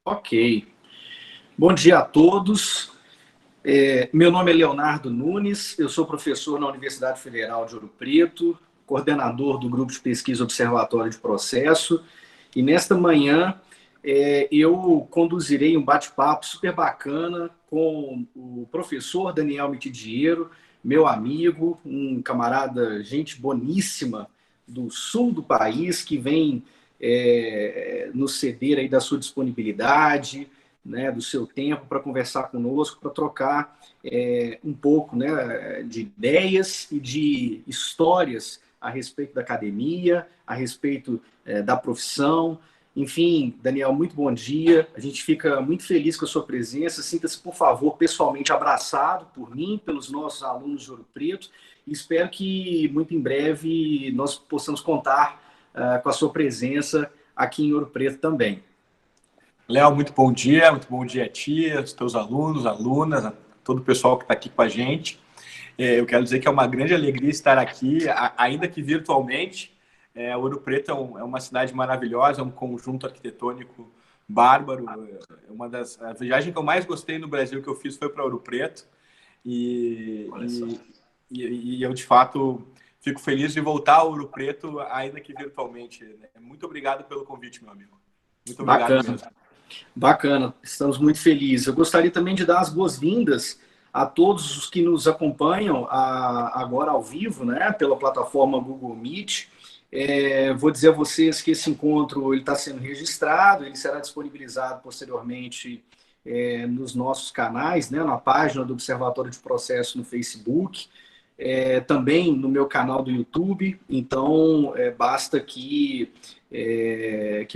Ok. Bom dia a todos. Meu nome é Leonardo Nunes, eu sou professor na Universidade Federal de Ouro Preto, coordenador do Grupo de Pesquisa Observatório de Processo, e nesta manhã eu conduzirei um bate-papo super bacana com o professor Daniel Mitidiero, meu amigo, um camarada, gente boníssima do sul do país, que vem nos ceder aí da sua disponibilidade, né, do seu tempo para conversar conosco, para trocar um pouco, né, de ideias e de histórias a respeito da academia, a respeito da profissão. Enfim, Daniel, muito bom dia. A gente fica muito feliz com a sua presença. Sinta-se, por favor, pessoalmente abraçado por mim, pelos nossos alunos de Ouro Preto. E espero que muito em breve nós possamos contar com a sua presença aqui em Ouro Preto também. Léo, muito bom dia a ti, aos teus alunos, alunas, a todo o pessoal que está aqui com a gente. Eu quero dizer que é uma grande alegria estar aqui, ainda que virtualmente. Ouro Preto é uma cidade maravilhosa, é um conjunto arquitetônico bárbaro. Uma das viagens que eu mais gostei no Brasil que eu fiz foi para Ouro Preto. E eu, de fato, fico feliz de voltar a Ouro Preto, ainda que virtualmente. Muito obrigado pelo convite, meu amigo. Muito obrigado Bacana. mesmo. Bacana, estamos muito felizes. Eu gostaria também de dar as boas-vindas a todos os que nos acompanham agora ao vivo, né, pela plataforma Google Meet. Vou dizer a vocês que esse encontro está sendo registrado, ele será disponibilizado posteriormente nos nossos canais, né, na página do Observatório de Processo no Facebook, também no meu canal do YouTube. Então, basta que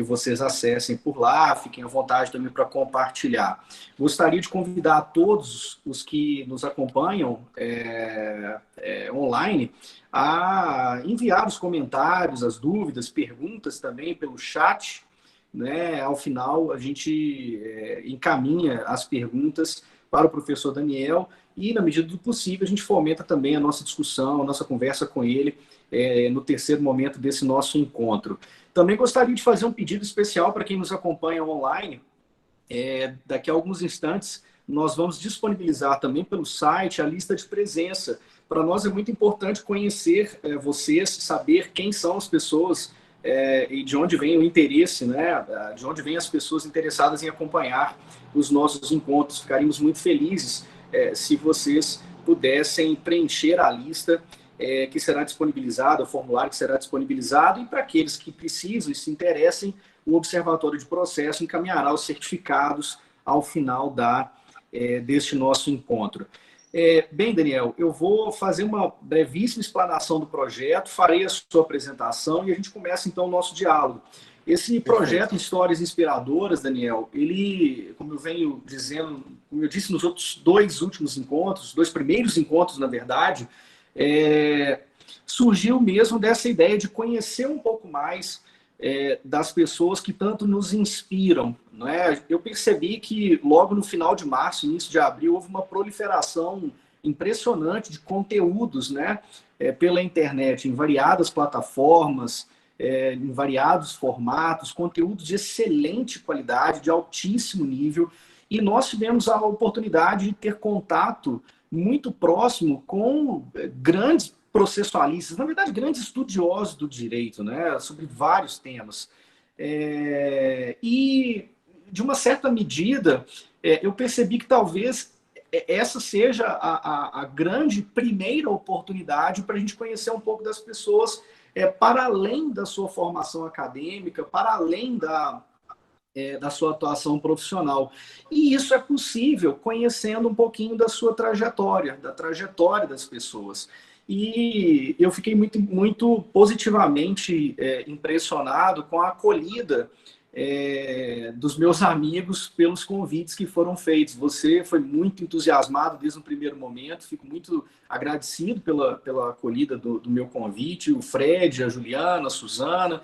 vocês acessem por lá, fiquem à vontade também para compartilhar. Gostaria de convidar a todos os que nos acompanham online a enviar os comentários, as dúvidas, perguntas também pelo chat, né? Ao final, a gente encaminha as perguntas para o professor Daniel e, na medida do possível, a gente fomenta também a nossa discussão, a nossa conversa com ele no terceiro momento desse nosso encontro. Também gostaria de fazer um pedido especial para quem nos acompanha online. Daqui a alguns instantes, nós vamos disponibilizar também pelo site a lista de presença. Para nós é muito importante conhecer vocês, saber quem são as pessoas e de onde vem o interesse, né? De onde vêm as pessoas interessadas em acompanhar os nossos encontros. Ficaríamos muito felizes se vocês pudessem preencher a lista que será disponibilizada, o formulário que será disponibilizado, e para aqueles que precisam e se interessem, o Observatório de Processo encaminhará os certificados ao final deste nosso encontro. Bem, Daniel, eu vou fazer uma brevíssima explanação do projeto, farei a sua apresentação e a gente começa então o nosso diálogo. Esse projeto Histórias Inspiradoras, Daniel, ele, como eu venho dizendo, como eu disse nos outros dois últimos encontros, dois primeiros encontros, na verdade, surgiu mesmo dessa ideia de conhecer um pouco mais das pessoas que tanto nos inspiram. Não é? Eu percebi que logo no final de março, início de abril, houve uma proliferação impressionante de conteúdos, né, pela internet, em variadas plataformas, em variados formatos, conteúdos de excelente qualidade, de altíssimo nível, e nós tivemos a oportunidade de ter contato muito próximo com grandes processualistas, na verdade, grandes estudiosos do direito, né, sobre vários temas. E, de uma certa medida, eu percebi que talvez essa seja a grande primeira oportunidade para a gente conhecer um pouco das pessoas para além da sua formação acadêmica, para além da sua atuação profissional. E isso é possível conhecendo um pouquinho da sua trajetória, da trajetória das pessoas. E eu fiquei muito positivamente impressionado com a acolhida dos meus amigos pelos convites que foram feitos. Você foi muito entusiasmado desde o primeiro momento, fico muito agradecido pela acolhida do meu convite, o Fred, a Juliana, a Suzana,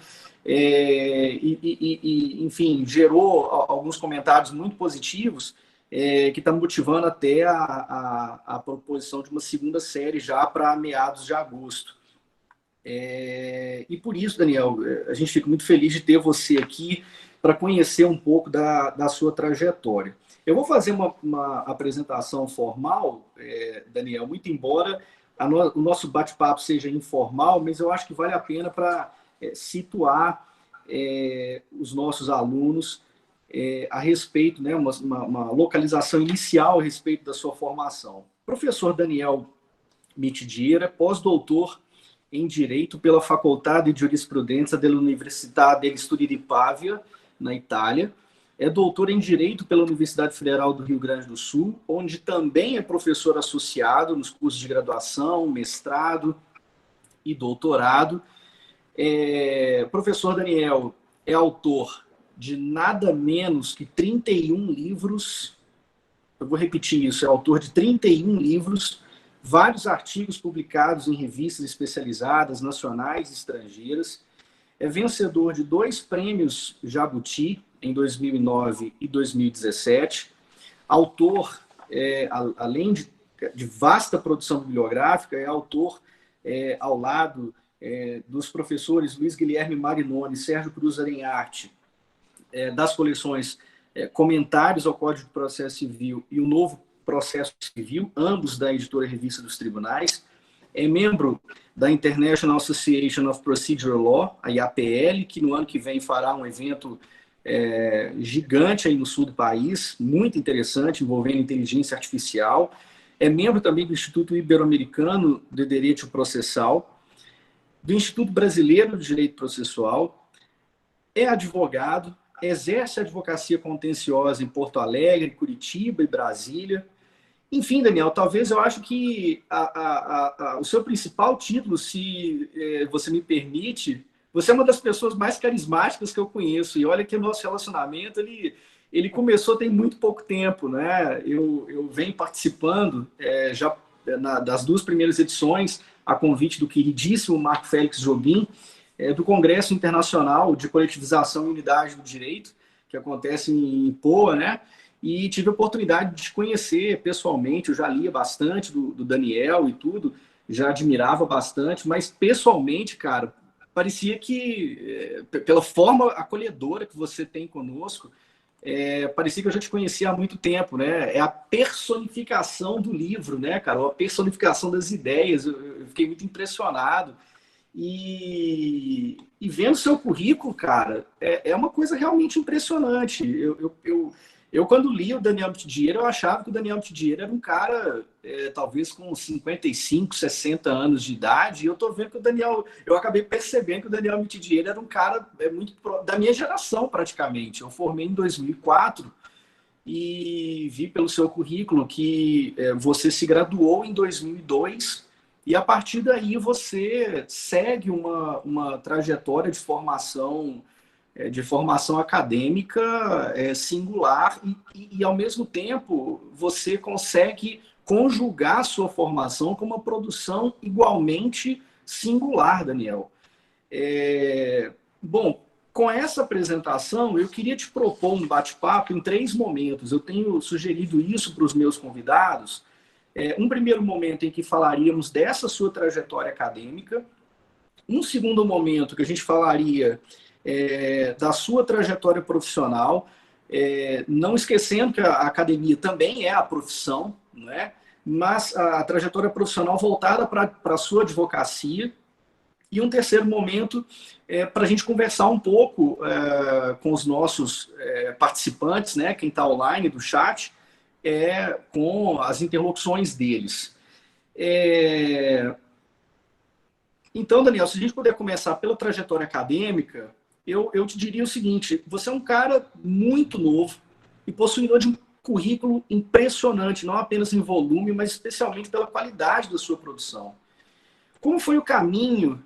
enfim, gerou alguns comentários muito positivos, que está motivando até a proposição de uma segunda série já para meados de agosto. E por isso, Daniel, a gente fica muito feliz de ter você aqui. para conhecer um pouco da sua trajetória. Eu vou fazer uma apresentação formal, Daniel, muito embora o nosso bate-papo seja informal, mas eu acho que vale a pena para situar os nossos alunos a respeito, né, uma localização inicial a respeito da sua formação. Professor Daniel Mitidiera, pós-doutor em Direito pela Facoltade de Giurisprudenza dell'Università degli Studi di Pavia, na Itália. É doutor em Direito pela Universidade Federal do Rio Grande do Sul, onde também é professor associado nos cursos de graduação, mestrado e doutorado. Professor Daniel é autor de nada menos que 31 livros, eu vou repetir isso, é autor de 31 livros, vários artigos publicados em revistas especializadas, nacionais e estrangeiras, é vencedor de 2 prêmios Jabuti, em 2009 e 2017, autor, além de vasta produção bibliográfica, é autor, ao lado dos professores Luiz Guilherme Marinoni e Sérgio Cruz Arenharte, das coleções Comentários ao Código de Processo Civil e o Novo Processo Civil, ambos da editora Revista dos Tribunais, é membro da International Association of Procedural Law, a IAPL, que no ano que vem fará um evento gigante aí no sul do país, muito interessante, envolvendo inteligência artificial. É membro também do Instituto Ibero-Americano de Direito Processal, do Instituto Brasileiro de Direito Processual, é advogado, exerce advocacia contenciosa em Porto Alegre, Curitiba e Brasília. Enfim, Daniel, talvez eu acho que o seu principal título, se você me permite, você é uma das pessoas mais carismáticas que eu conheço. E olha que o nosso relacionamento, ele começou tem muito pouco tempo, né? Eu venho participando já das 2 primeiras edições, a convite do queridíssimo Marco Félix Jobim, do Congresso Internacional de Coletivização e Unidade do Direito, que acontece em Poa, né? E tive a oportunidade de te conhecer pessoalmente. Eu já lia bastante do Daniel e tudo, já admirava bastante, mas pessoalmente, cara, parecia que, pela forma acolhedora que você tem conosco, parecia que eu já te conhecia há muito tempo, né? É a personificação do livro, né, cara? A personificação das ideias. Eu fiquei muito impressionado. E vendo seu currículo, cara, é uma coisa realmente impressionante. Eu, quando li o Daniel Mitidiera, eu achava que o Daniel Mitidiera era um cara, talvez com 55, 60 anos de idade, e eu tô vendo que eu acabei percebendo que o Daniel Mitidiera era um cara muito da minha geração, praticamente. Eu formei em 2004 e vi pelo seu currículo que você se graduou em 2002, e a partir daí você segue uma trajetória de formação acadêmica singular e, ao mesmo tempo, você consegue conjugar a sua formação com uma produção igualmente singular, Daniel. Bom, com essa apresentação, eu queria te propor um bate-papo em 3 momentos. Eu tenho sugerido isso para os meus convidados. Um primeiro momento em que falaríamos dessa sua trajetória acadêmica. Um segundo momento que a gente falaria da sua trajetória profissional, não esquecendo que a academia também é a profissão, não é? Mas a trajetória profissional voltada para a sua advocacia. E um terceiro momento para a gente conversar um pouco com os nossos participantes, né, quem está online do chat, com as interlocuções deles. Então, Daniel, se a gente puder começar pela trajetória acadêmica, eu te diria o seguinte: você é um cara muito novo e possuidor de um currículo impressionante, não apenas em volume, mas especialmente pela qualidade da sua produção. Como foi o caminho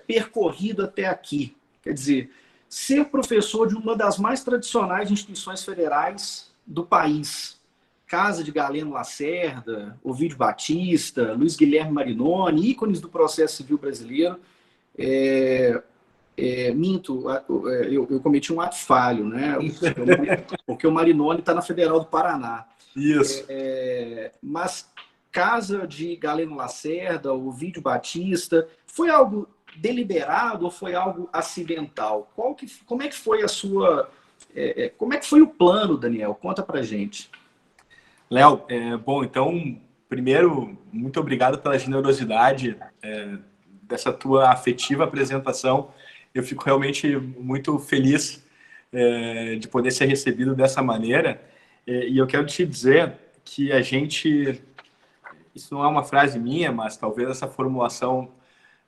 percorrido até aqui? Quer dizer, ser professor de uma das mais tradicionais instituições federais do país, Casa de Galeno Lacerda, Ovidio Batista, Luiz Guilherme Marinoni, ícones do processo civil brasileiro. Minto, eu cometi um ato falho, né? Porque o Marinoni está na Federal do Paraná. Isso. Mas Casa de Galeno Lacerda, Ovidio Batista, foi algo deliberado ou foi algo acidental? Como é que foi a sua Como é que foi o plano, Daniel? Conta pra gente. Léo, bom, então, primeiro, muito obrigado pela generosidade dessa tua afetiva apresentação. Eu fico realmente muito feliz de poder ser recebido dessa maneira. E eu quero te dizer que a gente, isso não é uma frase minha, mas talvez essa formulação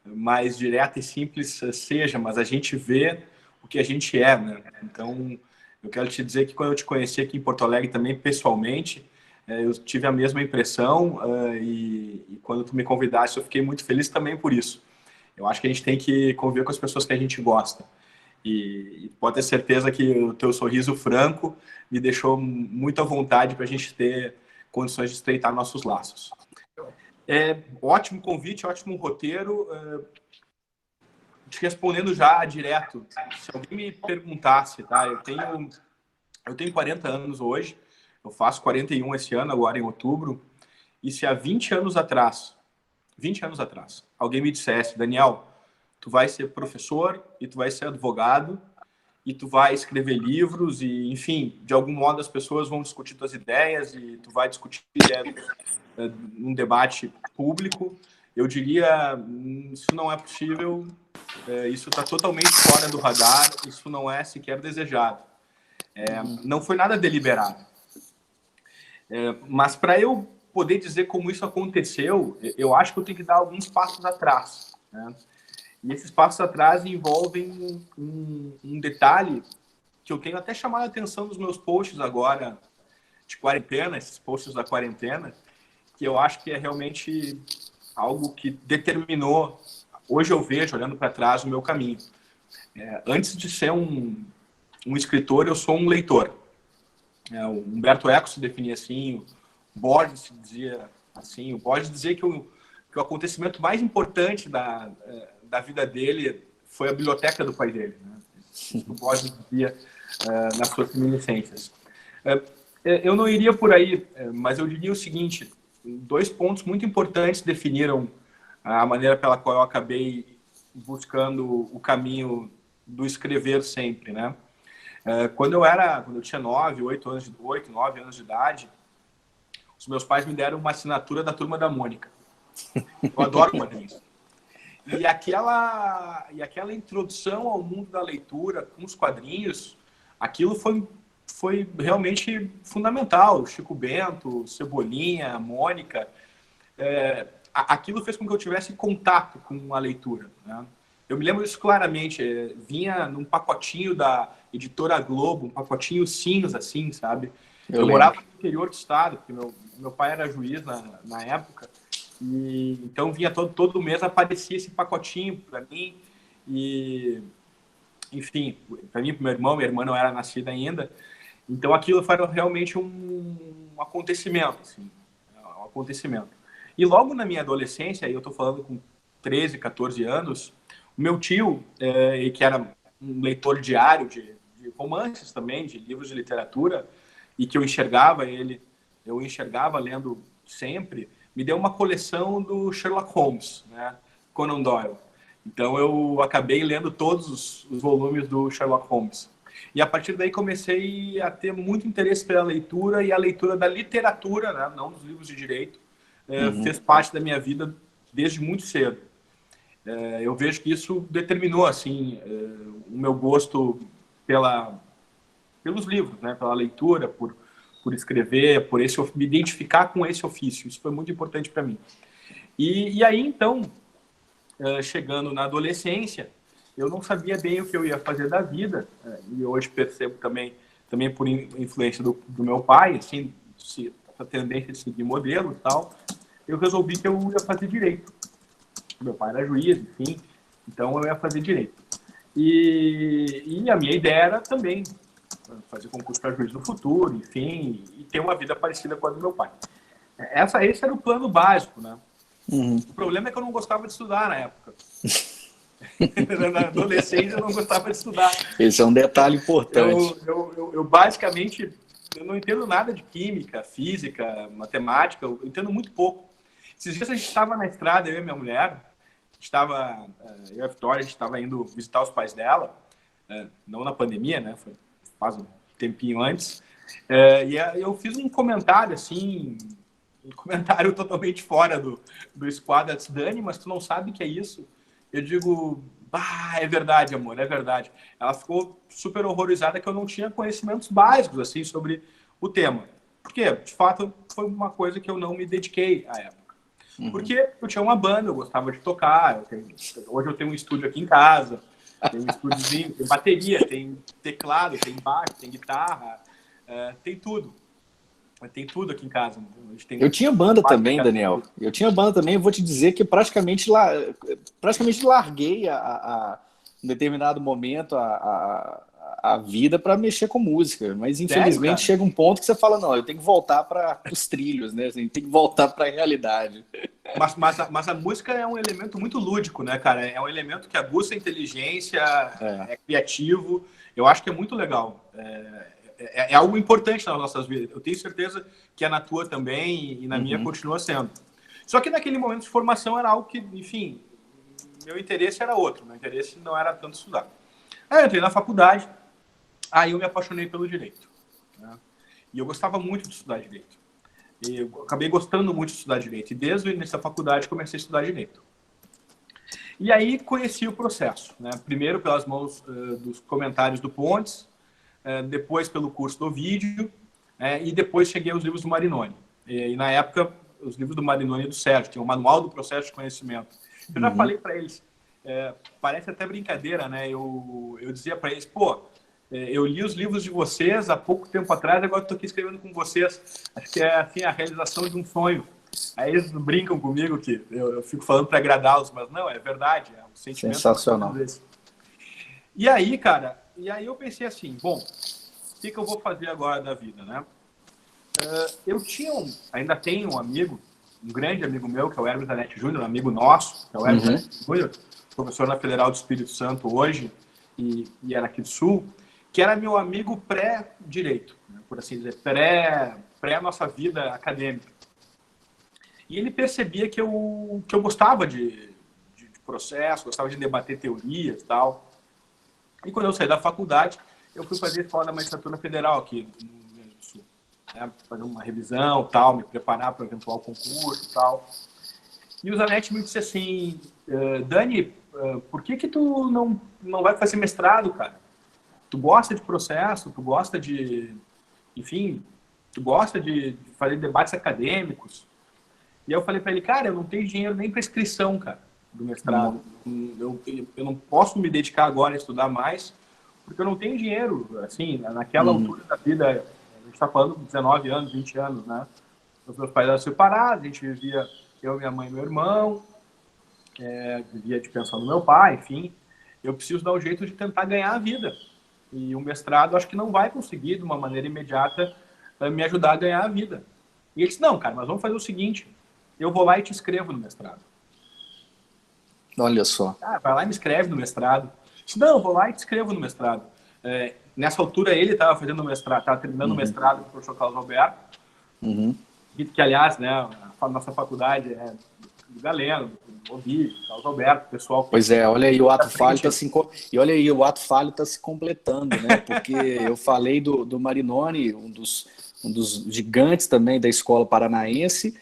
mais direta e simples seja, mas a gente vê o que a gente é, né? Então, eu quero te dizer que quando eu te conheci aqui em Porto Alegre também pessoalmente, eu tive a mesma impressão e quando tu me convidaste eu fiquei muito feliz também por isso. Eu acho que a gente tem que conviver com as pessoas que a gente gosta. E pode ter certeza que o teu sorriso franco me deixou muito à vontade para a gente ter condições de estreitar nossos laços. Ótimo convite, ótimo roteiro. Te respondendo já direto, se alguém me perguntasse, tá? Eu tenho 40 anos hoje, eu faço 41 esse ano, agora em outubro, e se há 20 anos atrás, alguém me dissesse, Daniel, tu vai ser professor e tu vai ser advogado e tu vai escrever livros e, enfim, de algum modo as pessoas vão discutir tuas ideias e tu vai discutir ideias num debate público, eu diria, isso não é possível, isso está totalmente fora do radar, isso não é sequer desejado. Não foi nada deliberado. Mas para eu poder dizer como isso aconteceu, eu acho que eu tenho que dar alguns passos atrás, né? E esses passos atrás envolvem um detalhe que eu tenho até chamado a atenção nos meus posts agora de quarentena, esses posts da quarentena, que eu acho que é realmente algo que determinou, hoje eu vejo, olhando para trás, o meu caminho. Antes de ser um escritor, eu sou um leitor. O Humberto Eco se definia assim, o Borges se dizia assim, o Borges dizia que o acontecimento mais importante da vida dele foi a biblioteca do pai dele, né? O Borges dizia nas suas reminiscências. Eu não iria por aí, mas eu diria o seguinte, dois pontos muito importantes definiram a maneira pela qual eu acabei buscando o caminho do escrever sempre, né? Quando eu tinha 9 anos de idade, os meus pais me deram uma assinatura da Turma da Mônica. Eu adoro quadrinhos. E aquela introdução ao mundo da leitura com os quadrinhos, aquilo foi realmente fundamental. Chico Bento, Cebolinha, Mônica, aquilo fez com que eu tivesse contato com a leitura, né? Eu me lembro disso claramente, vinha num pacotinho da Editora Globo, um pacotinho cinza, assim, sabe? Eu morava no interior do estado, porque meu pai era juiz na época, e então vinha todo mês, aparecia esse pacotinho para mim, e enfim, para mim, para meu irmão, minha irmã não era nascida ainda, então aquilo foi realmente um acontecimento, assim, um acontecimento. E logo na minha adolescência, aí eu estou falando com 13, 14 anos, o meu tio, que era um leitor diário de romances também, de livros de literatura, e que eu enxergava lendo sempre, me deu uma coleção do Sherlock Holmes, né? Conan Doyle. Então eu acabei lendo todos os volumes do Sherlock Holmes. E a partir daí comecei a ter muito interesse pela leitura e a leitura da literatura, né? Não dos livros de direito, fez parte da minha vida desde muito cedo. Eu vejo que isso determinou assim o meu gosto pelos livros, né? Pela leitura, por escrever, por me identificar com esse ofício. Isso foi muito importante para mim. E aí, então, chegando na adolescência, eu não sabia bem o que eu ia fazer da vida, e hoje percebo também por influência do meu pai, assim, essa tendência de seguir modelo e tal, eu resolvi que eu ia fazer direito. Meu pai era juiz, enfim, então eu ia fazer direito. E a minha ideia era também fazer concurso para juiz no futuro, enfim, e ter uma vida parecida com a do meu pai. Esse era o plano básico, né? O problema é que eu não gostava de estudar na época. Na adolescência eu não gostava de estudar. Esse é um detalhe importante. Eu basicamente, eu não entendo nada de química, física, matemática, eu entendo muito pouco. Esses dias a gente estava na estrada, eu e minha mulher, eu e a Vitória, a gente estava indo visitar os pais dela, não na pandemia, né? Foi faz um tempinho antes, e eu fiz um comentário, assim, um comentário totalmente fora do esquadro. Ela disse, Dani, mas tu não sabe o que é isso? Eu digo, é verdade, amor, é verdade. Ela ficou super horrorizada que eu não tinha conhecimentos básicos, assim, sobre o tema. Porque, de fato, foi uma coisa que eu não me dediquei à época. Porque eu tinha uma banda, eu gostava de tocar. Hoje eu tenho um estúdio aqui em casa, tem um estúdiozinho, tem bateria, tem teclado, tem baixo, tem guitarra, tem tudo. Tem tudo aqui em casa. Eu tinha banda também, Daniel. Eu tinha banda também. Eu vou te dizer que praticamente larguei em determinado momento a vida para mexer com música. Mas infelizmente chega um ponto que você fala, não, eu tenho que voltar para os trilhos, né? Assim, tem que voltar para a realidade. Mas a música é um elemento muito lúdico, né, cara? É um elemento que aguça a inteligência, é criativo. Eu acho que é muito legal. É algo importante nas nossas vidas. Eu tenho certeza que é na tua também e na minha continua sendo. Só que naquele momento de formação era algo que, enfim, meu interesse era outro. Meu interesse não era tanto estudar. Aí eu entrei na faculdade, aí eu me apaixonei pelo direito, né? E eu gostava muito de estudar direito. E eu acabei gostando muito de estudar direito. E desde o início da faculdade comecei a estudar direito. E aí conheci o processo, né? Primeiro pelas mãos dos comentários do Pontes, depois pelo curso do vídeo, e depois cheguei aos livros do Marinoni. E na época, os livros do Marinoni e do Sérgio, que é o Manual do Processo de Conhecimento. Eu já falei para eles, parece até brincadeira, né? Eu dizia para eles, eu li os livros de vocês há pouco tempo atrás, agora estou aqui escrevendo com vocês. Acho que é assim, a realização de um sonho. Aí eles brincam comigo que eu fico falando para agradá-los, mas não, é verdade, é um sentimento. Sensacional. E aí, cara, eu pensei assim, bom, o que eu vou fazer agora da vida, né? Eu ainda tenho um amigo, um grande amigo meu, que é o Hermes Zanetti Júnior, um amigo nosso, que é o Hermes Zanetti Júnior, professor na Federal do Espírito Santo hoje, e era aqui do Sul, que era meu amigo pré-direito, né, por assim dizer, pré-nossa vida acadêmica. E ele percebia que eu gostava de processo, gostava de debater teorias e tal. E quando eu saí da faculdade, eu fui fazer a Escola da Magistratura Federal aqui no Rio Grande do Sul, né, fazer uma revisão, tal, me preparar para o eventual concurso e tal. E o Zanetti me disse assim, Dani, por que tu não vai fazer mestrado, cara? Tu gosta de processo, tu gosta de, enfim, tu gosta de fazer debates acadêmicos. E aí eu falei para ele, cara, eu não tenho dinheiro nem para inscrição, cara, do mestrado. Eu não posso me dedicar agora a estudar mais, porque eu não tenho dinheiro, assim, naquela altura da vida, a gente está falando de 19 anos, 20 anos, né? Os meus pais eram separados, a gente vivia, eu, minha mãe e meu irmão, vivia de pensão do meu pai, enfim. Eu preciso dar um jeito de tentar ganhar a vida. E o mestrado, acho que não vai conseguir, de uma maneira imediata, me ajudar a ganhar a vida. E ele disse, não, cara, mas vamos fazer o seguinte, eu vou lá e te inscrevo no mestrado. Olha só. Vai lá e me inscreve no mestrado. Eu disse, não, eu vou lá e te inscrevo no mestrado. Nessa altura, ele estava fazendo o mestrado, estava terminando o mestrado com o professor Carlos Alberto, que, aliás, né, a nossa faculdade é do Galeno, do Ovi, Carlos Alberto, pessoal. Pois é, olha aí, o ato falho está se completando, né? Porque eu falei do Marinoni, um dos gigantes também da escola paranaense,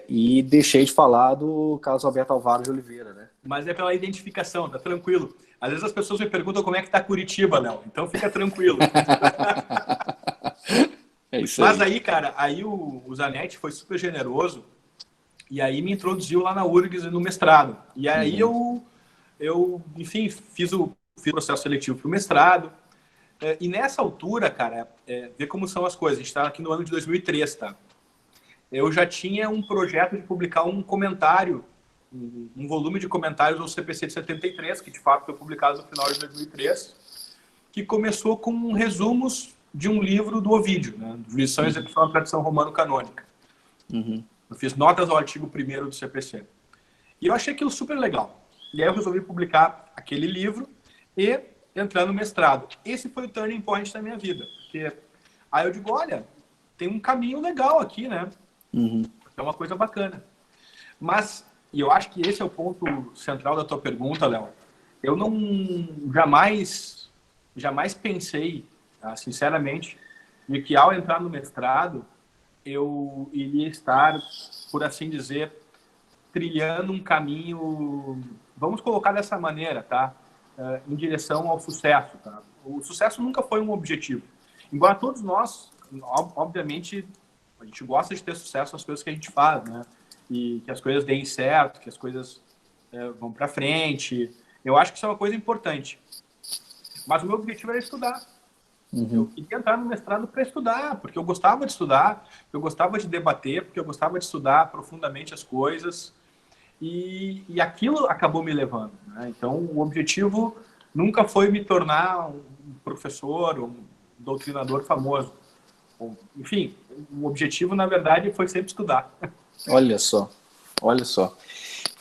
e deixei de falar do Carlos Alberto Alvaro de Oliveira, né? Mas é pela identificação, tá tranquilo. Às vezes as pessoas me perguntam como é que tá Curitiba, Léo, então fica tranquilo. É isso aí. Mas aí, cara, o Zanetti foi super generoso e aí me introduziu lá na URGS no mestrado. E aí eu enfim, fiz o processo seletivo para o mestrado. E nessa altura, cara, vê como são as coisas. A gente está aqui no ano de 2003, tá? Eu já tinha um projeto de publicar um comentário, um volume de comentários ao CPC de 73, que de fato foi publicado no final de 2003, que começou com resumos de um livro do Ovídio, né? Lições de Execução da Tradição Romano-Canônica. Eu fiz notas ao artigo 1º do CPC. E eu achei aquilo super legal. E aí eu resolvi publicar aquele livro e entrar no mestrado. Esse foi o turning point da minha vida. Porque aí eu digo, olha, tem um caminho legal aqui, né? É uma coisa bacana. Mas, e eu acho que esse é o ponto central da tua pergunta, Léo, eu não jamais jamais pensei, sinceramente, de que ao entrar no mestrado, eu iria estar, por assim dizer, trilhando um caminho, vamos colocar dessa maneira, tá? Em direção ao sucesso, tá? O sucesso nunca foi um objetivo. Embora todos nós, obviamente, a gente gosta de ter sucesso nas coisas que a gente faz, né? E que as coisas deem certo, que as coisas vão para frente. Eu acho que isso é uma coisa importante. Mas o meu objetivo era estudar. Eu queria entrar no mestrado para estudar, porque eu gostava de estudar, eu gostava de debater, porque eu gostava de estudar profundamente as coisas. E aquilo acabou me levando, né? Então, o objetivo nunca foi me tornar um professor, um doutrinador famoso. Enfim, o objetivo, na verdade, foi sempre estudar. Olha só, olha só.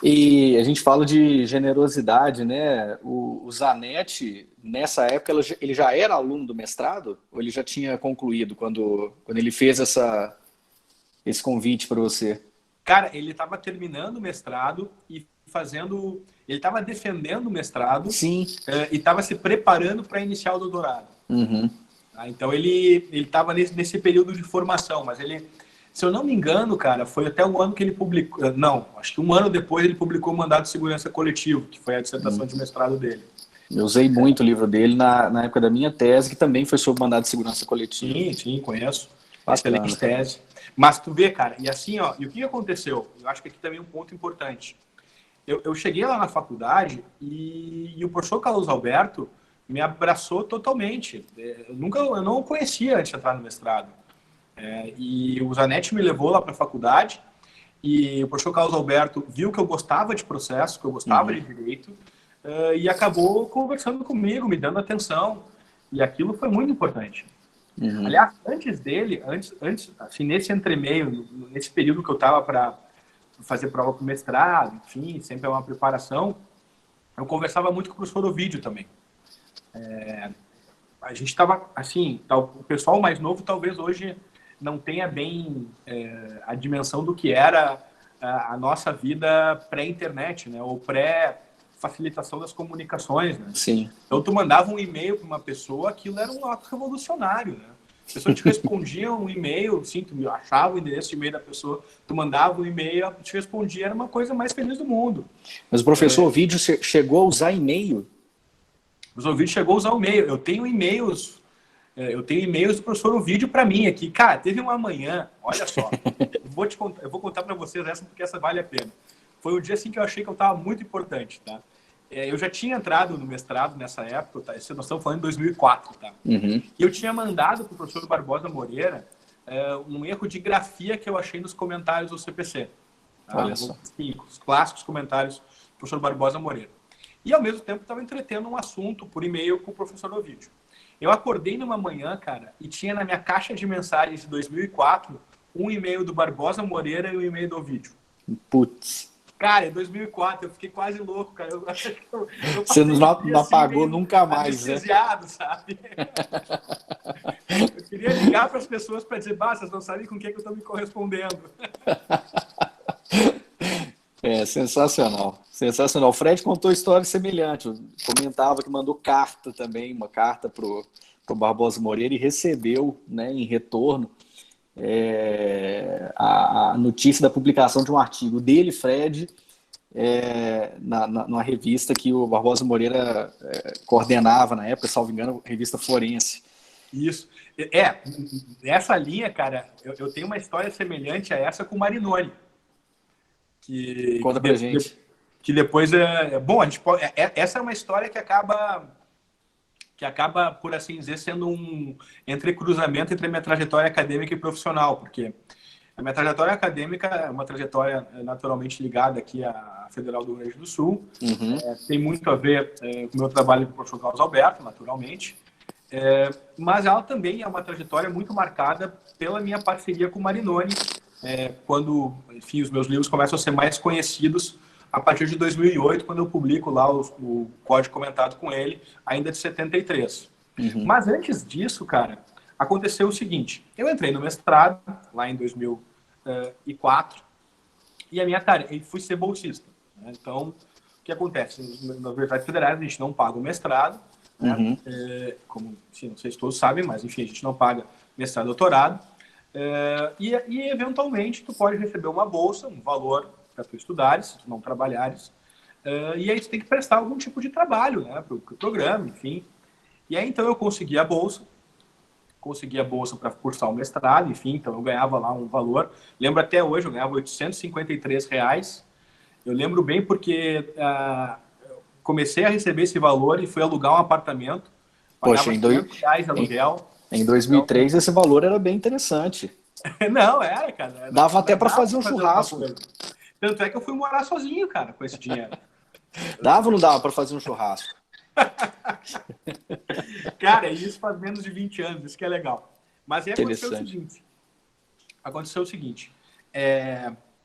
E a gente fala de generosidade, né? O Zanetti, nessa época, ele já era aluno do mestrado? Ou ele já tinha concluído quando ele fez esse convite para você? Cara, ele estava terminando o mestrado e fazendo... Ele estava defendendo o mestrado. Sim. E estava se preparando para iniciar o doutorado. Uhum. Então, ele estava nesse período de formação, mas ele... Se eu não me engano, cara, foi até o ano que ele publicou... Não, acho que um ano depois ele publicou o Mandado de Segurança Coletivo, que foi a dissertação de mestrado dele. Eu usei muito o livro dele na época da minha tese, que também foi sobre Mandado de Segurança Coletivo. Sim, conheço. Bacana. Excelente tese. Mas tu vê, cara, e assim, ó, e o que aconteceu? Eu acho que aqui também é um ponto importante. Eu cheguei lá na faculdade e o professor Carlos Alberto me abraçou totalmente. Eu não o conhecia antes de entrar no mestrado. E o Zanetti me levou lá para a faculdade e o professor Carlos Alberto viu que eu gostava de processo, que eu gostava de direito, e acabou conversando comigo, me dando atenção. E aquilo foi muito importante. Aliás, antes dele, assim, nesse entremeio, nesse período que eu estava para fazer prova para o mestrado, enfim, sempre é uma preparação, eu conversava muito com o professor Ovídio também. A gente estava, assim, o pessoal mais novo talvez hoje não tenha bem a dimensão do que era a nossa vida pré-internet, né? Ou pré-facilitação das comunicações, né? Sim. Então, tu mandava um e-mail para uma pessoa, aquilo era um ato revolucionário, né? A pessoa te respondia um e-mail, assim, tu achava o endereço de e-mail da pessoa, tu mandava um e-mail, ela te respondia, era uma coisa mais feliz do mundo. Mas o professor Ovídio chegou a usar e-mail? O Ovídio chegou a usar o e-mail. Eu tenho e-mails do professor Ovídio para mim aqui. Cara, teve uma manhã, olha só, eu vou contar para vocês essa porque essa vale a pena. Foi um dia assim que eu achei que eu estava muito importante, tá? Eu já tinha entrado no mestrado nessa época, tá? Nós estamos falando em 2004, tá? E eu tinha mandado para o professor Barbosa Moreira um erro de grafia que eu achei nos comentários do CPC. Tá? Olha só. Os clássicos comentários do professor Barbosa Moreira. E, ao mesmo tempo, estava entretendo um assunto por e-mail com o professor Ovídio. Eu acordei numa manhã, cara, e tinha na minha caixa de mensagens de 2004 um e-mail do Barbosa Moreira e um e-mail do Ovídio. Putz. Cara, em 2004, eu fiquei quase louco, cara. Você não apagou nunca mais, né? Sabe? Eu queria ligar para as pessoas para dizer, vocês não sabem com quem que eu estou me correspondendo. Sensacional. Sensacional. O Fred contou história semelhante. Comentava que mandou carta também, uma carta pro Barbosa Moreira e recebeu, né, em retorno a notícia da publicação de um artigo dele, Fred, numa revista que o Barbosa Moreira coordenava na época, salvo engano, a revista Forense. Isso. Essa linha, cara, eu tenho uma história semelhante a essa com o Marinoni. Conta pra gente. Que depois bom, a gente pode, essa é uma história que acaba, por assim dizer, sendo um entrecruzamento entre a minha trajetória acadêmica e profissional, porque a minha trajetória acadêmica é uma trajetória naturalmente ligada aqui à Federal do Rio Grande do Sul. Tem muito a ver com o meu trabalho com o professor Carlos Alberto, naturalmente. Mas ela também é uma trajetória muito marcada pela minha parceria com o Marinoni, quando, enfim, os meus livros começam a ser mais conhecidos a partir de 2008, quando eu publico lá o Código Comentado com ele, ainda de 73. Mas antes disso, cara, aconteceu o seguinte: eu entrei no mestrado lá em 2004 e a minha tarefa fui ser bolsista, né? Então, o que acontece? Na Universidade Federal a gente não paga o mestrado, né? Uhum. Como, enfim, não sei se todos sabem, mas enfim, a gente não paga mestrado e doutorado. E eventualmente tu pode receber uma bolsa, um valor para tu estudares, se tu não trabalhares, e aí tu tem que prestar algum tipo de trabalho, né, para o programa, enfim. E aí então eu consegui a bolsa para cursar o mestrado, enfim, então eu ganhava lá um valor. Lembro até hoje, eu ganhava R$ 853. Eu lembro bem porque comecei a receber esse valor e fui alugar um apartamento, Poxa, pagava R$ 500 de aluguel. em Então, 2003 esse valor era bem interessante. não, era, cara. Dava até para Dava fazer um pra fazer alguma churrasco. coisa. Tanto é que eu fui morar sozinho, cara, com esse dinheiro. Dava ou não dava para fazer um churrasco? Cara, isso faz menos de 20 anos, isso que é legal. Mas aí Interessante. aconteceu o seguinte,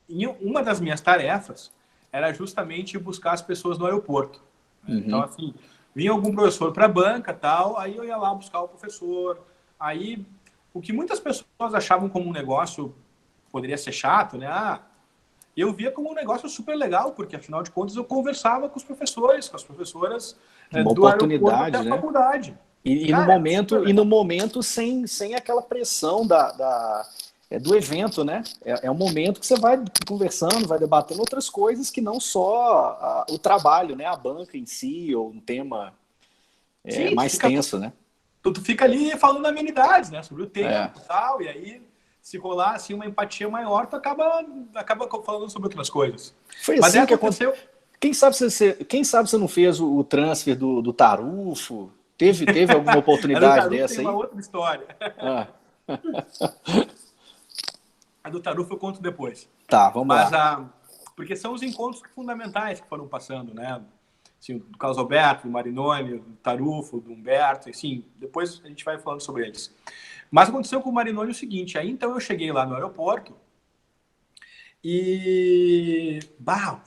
em uma das minhas tarefas era justamente buscar as pessoas no aeroporto. Né? Uhum. Então, assim, vinha algum professor para a banca, tal, aí eu ia lá buscar o professor. Aí, o que muitas pessoas achavam como um negócio poderia ser chato, né? Eu via como um negócio super legal, porque afinal de contas eu conversava com os professores, com as professoras Uma do aeroporto até oportunidade, a né? faculdade. E no Cara, era super momento, legal. sem aquela pressão do evento, né? É um momento que você vai conversando, vai debatendo outras coisas que não só o trabalho, né? A banca em si, ou um tema Sim, mais tenso, né? tu fica ali falando amenidades, né? Sobre o É. tempo e tal, e aí se rolar assim, uma empatia maior, tu acaba falando sobre outras coisas. Foi Mas aí assim que aconteceu. aconteceu. Quem sabe você não fez o transfer do Tarufo? Teve alguma A do oportunidade Tarufo tem dessa uma aí? outra história. Ah, A do Tarufo eu conto depois. tá, vamos Mas lá. porque são os encontros fundamentais que foram passando, né? Assim, do Carlos Alberto, do Marinoni, do Tarufo, do Humberto, assim, depois a gente vai falando sobre eles. Mas aconteceu com o Marinoni o seguinte, aí então eu cheguei lá no aeroporto e,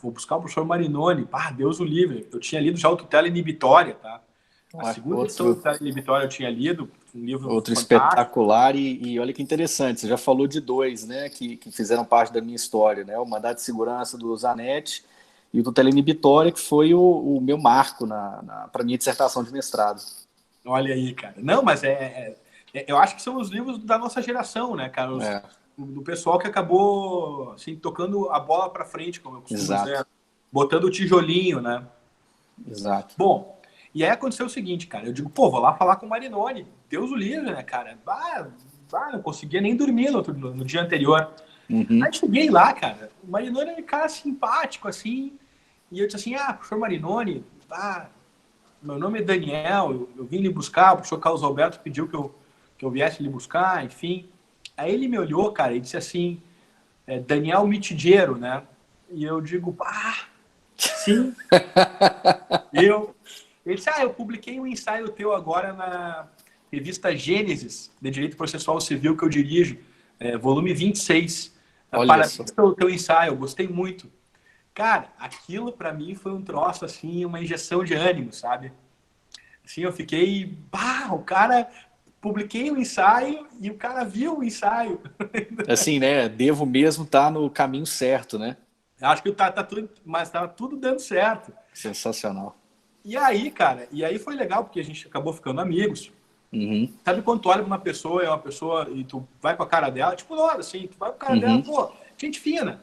vou buscar o professor Marinoni, Deus o livre, eu tinha lido já o Tutela Inibitória, tá? A segunda edição do Tutela Inibitória eu tinha lido, um livro Outro fantástico. espetacular e olha que interessante, você já falou de dois, né, que fizeram parte da minha história, né, o Mandado de Segurança do Zanetti e o do Teleinibitória, que foi o meu marco para minha dissertação de mestrado. Olha aí, cara. Não, mas eu acho que são os livros da nossa geração, né, cara? Do pessoal que acabou assim, tocando a bola para frente, como eu costumo dizer, botando o tijolinho, né? Exato. Bom, e aí aconteceu o seguinte, cara. Eu digo, vou lá falar com o Marinoni. Deus o livre, né, cara? Não conseguia nem dormir no dia anterior. Uhum. Aí cheguei lá, cara. O Marinoni era um cara simpático, assim. E eu disse assim, professor Marinoni, meu nome é Daniel, eu vim lhe buscar, o professor Carlos Alberto pediu que eu viesse lhe buscar, enfim. Aí ele me olhou, cara, e disse assim, Daniel Mitidiero, né? E eu digo, sim. Ele disse, eu publiquei um ensaio teu agora na revista Gênesis, de Direito Processual Civil, que eu dirijo, volume 26. Parabéns pelo teu ensaio, eu gostei muito. Cara, aquilo para mim foi um troço, assim, uma injeção de ânimo, sabe? Assim, eu fiquei, o cara, publiquei o ensaio e o cara viu o ensaio. Assim, né, devo mesmo estar no caminho certo, né? Acho que tá tudo, mas tava tudo dando certo. Sensacional. E aí, cara, foi legal porque a gente acabou ficando amigos. Uhum. Sabe quando tu olha pra uma pessoa e tu vai com a cara dela, tipo, nada, assim, tu vai com a cara dela, gente fina.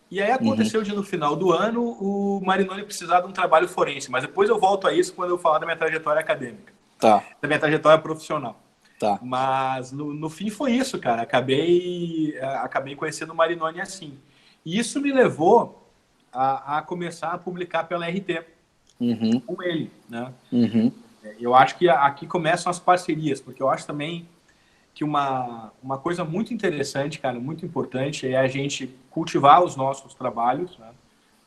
E aí aconteceu de no final do ano o Marinoni precisar de um trabalho forense, mas depois eu volto a isso quando eu falar da minha trajetória acadêmica. Tá. Da minha trajetória profissional. Tá. Mas no fim foi isso, cara. Acabei conhecendo o Marinoni assim. E isso me levou a começar a publicar pela RT com ele, né? Eu acho que aqui começam as parcerias, porque eu acho também que uma coisa muito interessante, cara, muito importante, é a gente cultivar os nossos trabalhos, né?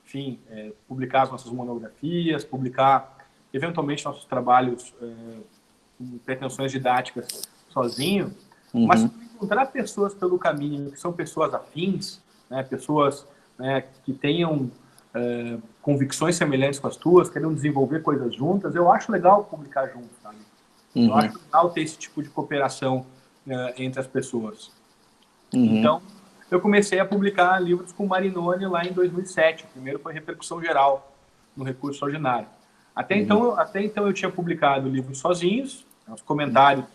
Enfim, publicar as nossas monografias, publicar, eventualmente, nossos trabalhos com pretensões didáticas sozinho, mas encontrar pessoas pelo caminho, que são pessoas afins, né? Pessoas, né, que tenham convicções semelhantes com as tuas, querendo desenvolver coisas juntas, eu acho legal publicar junto, sabe? Eu acho legal ter esse tipo de cooperação entre as pessoas. Então, eu comecei a publicar livros com o Marinoni lá em 2007. O primeiro foi Repercussão Geral, no Recurso Ordinário. Até então eu tinha publicado livros sozinhos, os comentários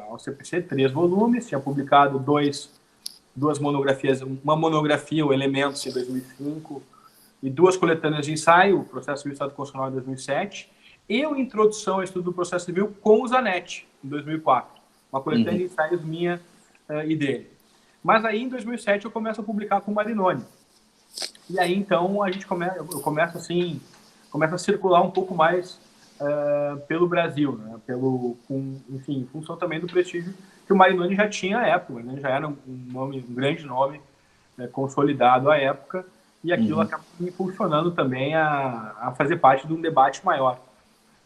ao CPC, 3 volumes, tinha publicado duas monografias, uma monografia, o Elementos, em 2005, e 2 coletâneas de ensaio, o Processo Civil e Estado Constitucional, em 2007, e a Introdução ao Estudo do Processo Civil com o Zanetti, em 2004. Uma coletânea de ensaios minha e dele. Mas aí, em 2007, eu começo a publicar com o Marinoni. E aí, então, eu começo a circular um pouco mais pelo Brasil, né? Enfim, em função também do prestígio que o Marinoni já tinha à época, né? Já era um grande nome, né, consolidado à época, e aquilo acaba me impulsionando também a fazer parte de um debate maior.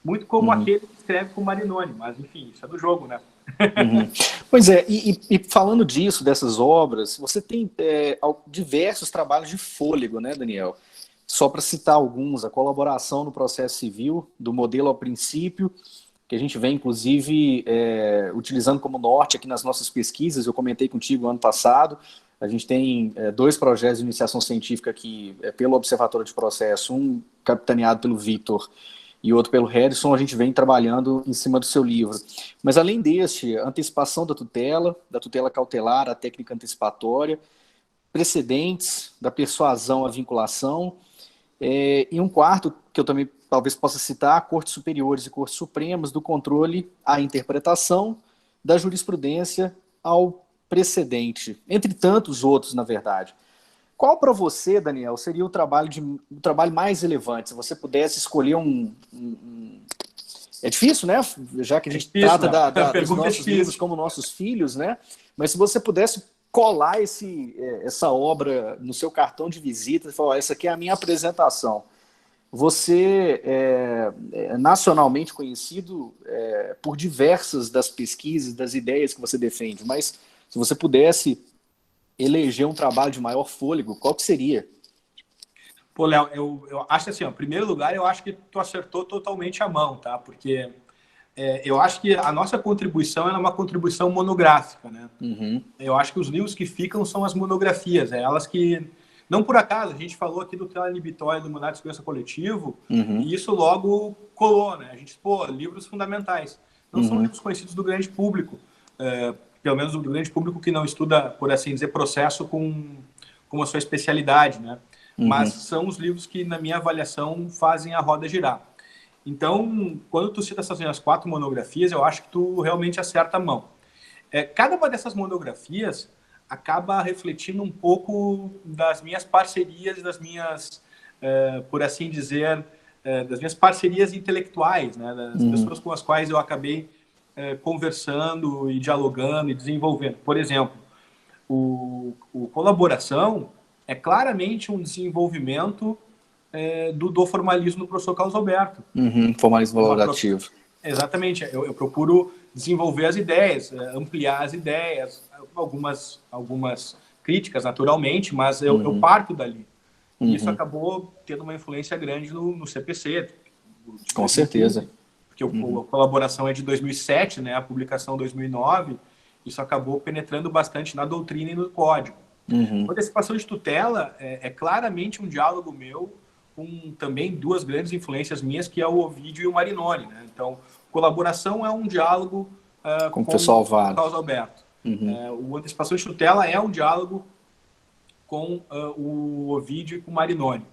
Muito como aquele que escreve com o Marinoni, mas, enfim, isso é do jogo, né? Pois é, e falando disso, dessas obras, você tem diversos trabalhos de fôlego, né, Daniel? Só para citar alguns, a colaboração no processo civil, do modelo ao princípio, que a gente vem, inclusive, utilizando como norte aqui nas nossas pesquisas. Eu comentei contigo ano passado, a gente tem 2 projetos de iniciação científica aqui pelo Observatório de Processo, um capitaneado pelo Victor e outro pelo Harrison. A gente vem trabalhando em cima do seu livro. Mas além deste, antecipação da tutela cautelar, a técnica antecipatória, precedentes, da persuasão à vinculação, e um quarto, que eu também talvez possa citar, Cortes Superiores e Cortes Supremas, do controle à interpretação, da jurisprudência ao precedente, entre tantos outros, na verdade. Qual para você, Daniel, seria o trabalho mais relevante? Se você pudesse escolher É difícil, né? Já que a gente trata dos nossos livros como nossos filhos, né? Mas se você pudesse colar essa obra no seu cartão de visita e falar, essa aqui é a minha apresentação. Você é nacionalmente conhecido por diversas das pesquisas, das ideias que você defende, mas se você pudesse eleger um trabalho de maior fôlego, qual que seria? Pô, Léo, eu acho assim, ó, em primeiro lugar, eu acho que tu acertou totalmente a mão, tá? Porque eu acho que a nossa contribuição é uma contribuição monográfica, né? Eu acho que os livros que ficam são as monografias, elas que... Não por acaso, a gente falou aqui do telenibitório do Mandato de Segurança Coletivo, e isso logo colou, né? A gente, livros fundamentais. Não são livros conhecidos do grande público, pelo menos do grande público que não estuda, por assim dizer, processo com a sua especialidade, né? Mas são os livros que, na minha avaliação, fazem a roda girar. Então, quando tu cita essas 4 monografias, eu acho que tu realmente acerta a mão. Cada uma dessas monografias acaba refletindo um pouco das minhas parcerias, das minhas, por assim dizer, das minhas parcerias intelectuais, né? Das pessoas com as quais eu acabei conversando e dialogando e desenvolvendo. Por exemplo, o Colaboração é claramente um desenvolvimento do formalismo do professor Carlos Alberto. Formalismo valorativo. Exatamente. Eu procuro desenvolver as ideias, ampliar as ideias, algumas críticas, naturalmente, mas eu parto dali. E isso acabou tendo uma influência grande no CPC. Com certeza. Porque a Colaboração é de 2007, né? A publicação 2009, isso acabou penetrando bastante na doutrina e no código. A antecipação de tutela é claramente um diálogo meu com também 2 grandes influências minhas, que é o Ovidio e o Marinoni, né? Então, Colaboração é um diálogo com o professor Carlos Alberto. O antecipação de tutela é um diálogo com o Ovidio e com o Marinoni.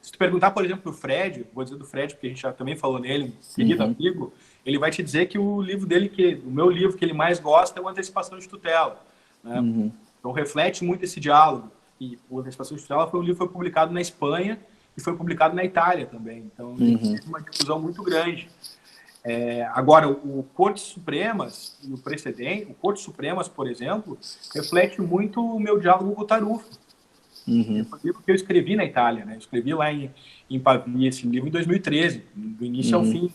Se tu perguntar, por exemplo, o Fred, vou dizer do Fred, porque a gente já também falou nele, um querido amigo, ele vai te dizer que o livro dele, o meu livro que ele mais gosta é o Antecipação de Tutela, né? Então reflete muito esse diálogo. E o Antecipação de Tutela foi um livro que foi publicado na Espanha e foi publicado na Itália também. Então tem uma difusão muito grande. Agora, o Cortes Supremas e o precedente, o Cortes Supremas, por exemplo, reflete muito o meu diálogo com o Tarufo. Foi um livro que eu escrevi na Itália, né? Eu escrevi lá em Pavia esse livro em 2013, do início ao fim.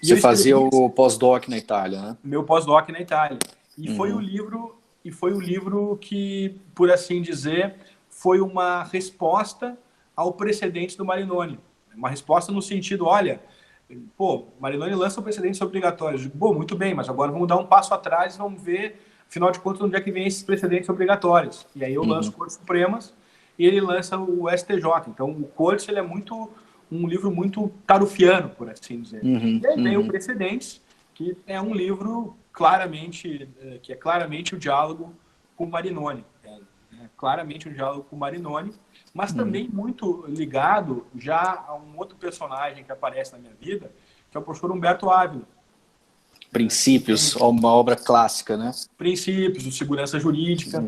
E você fazia o pós-doc na Itália, né? Meu pós-doc na Itália. E foi o livro que, por assim dizer, foi uma resposta ao precedente do Marinoni. Uma resposta no sentido, olha, Marinoni lança precedentes obrigatórios. Eu digo, muito bem, mas agora vamos dar um passo atrás e vamos ver, afinal de contas, onde é que vem esses precedentes obrigatórios. E aí eu lanço Cortes Supremas e ele lança o STJ. Então, o Cortes ele é muito um livro muito tarufiano, por assim dizer. E aí vem o Precedentes, que é um livro que é claramente o diálogo com Marinoni. Claramente um diálogo com Marinoni, mas também muito ligado já a um outro personagem que aparece na minha vida, que é o professor Humberto Ávila. Princípios, uma obra clássica, né? Princípios, de segurança jurídica.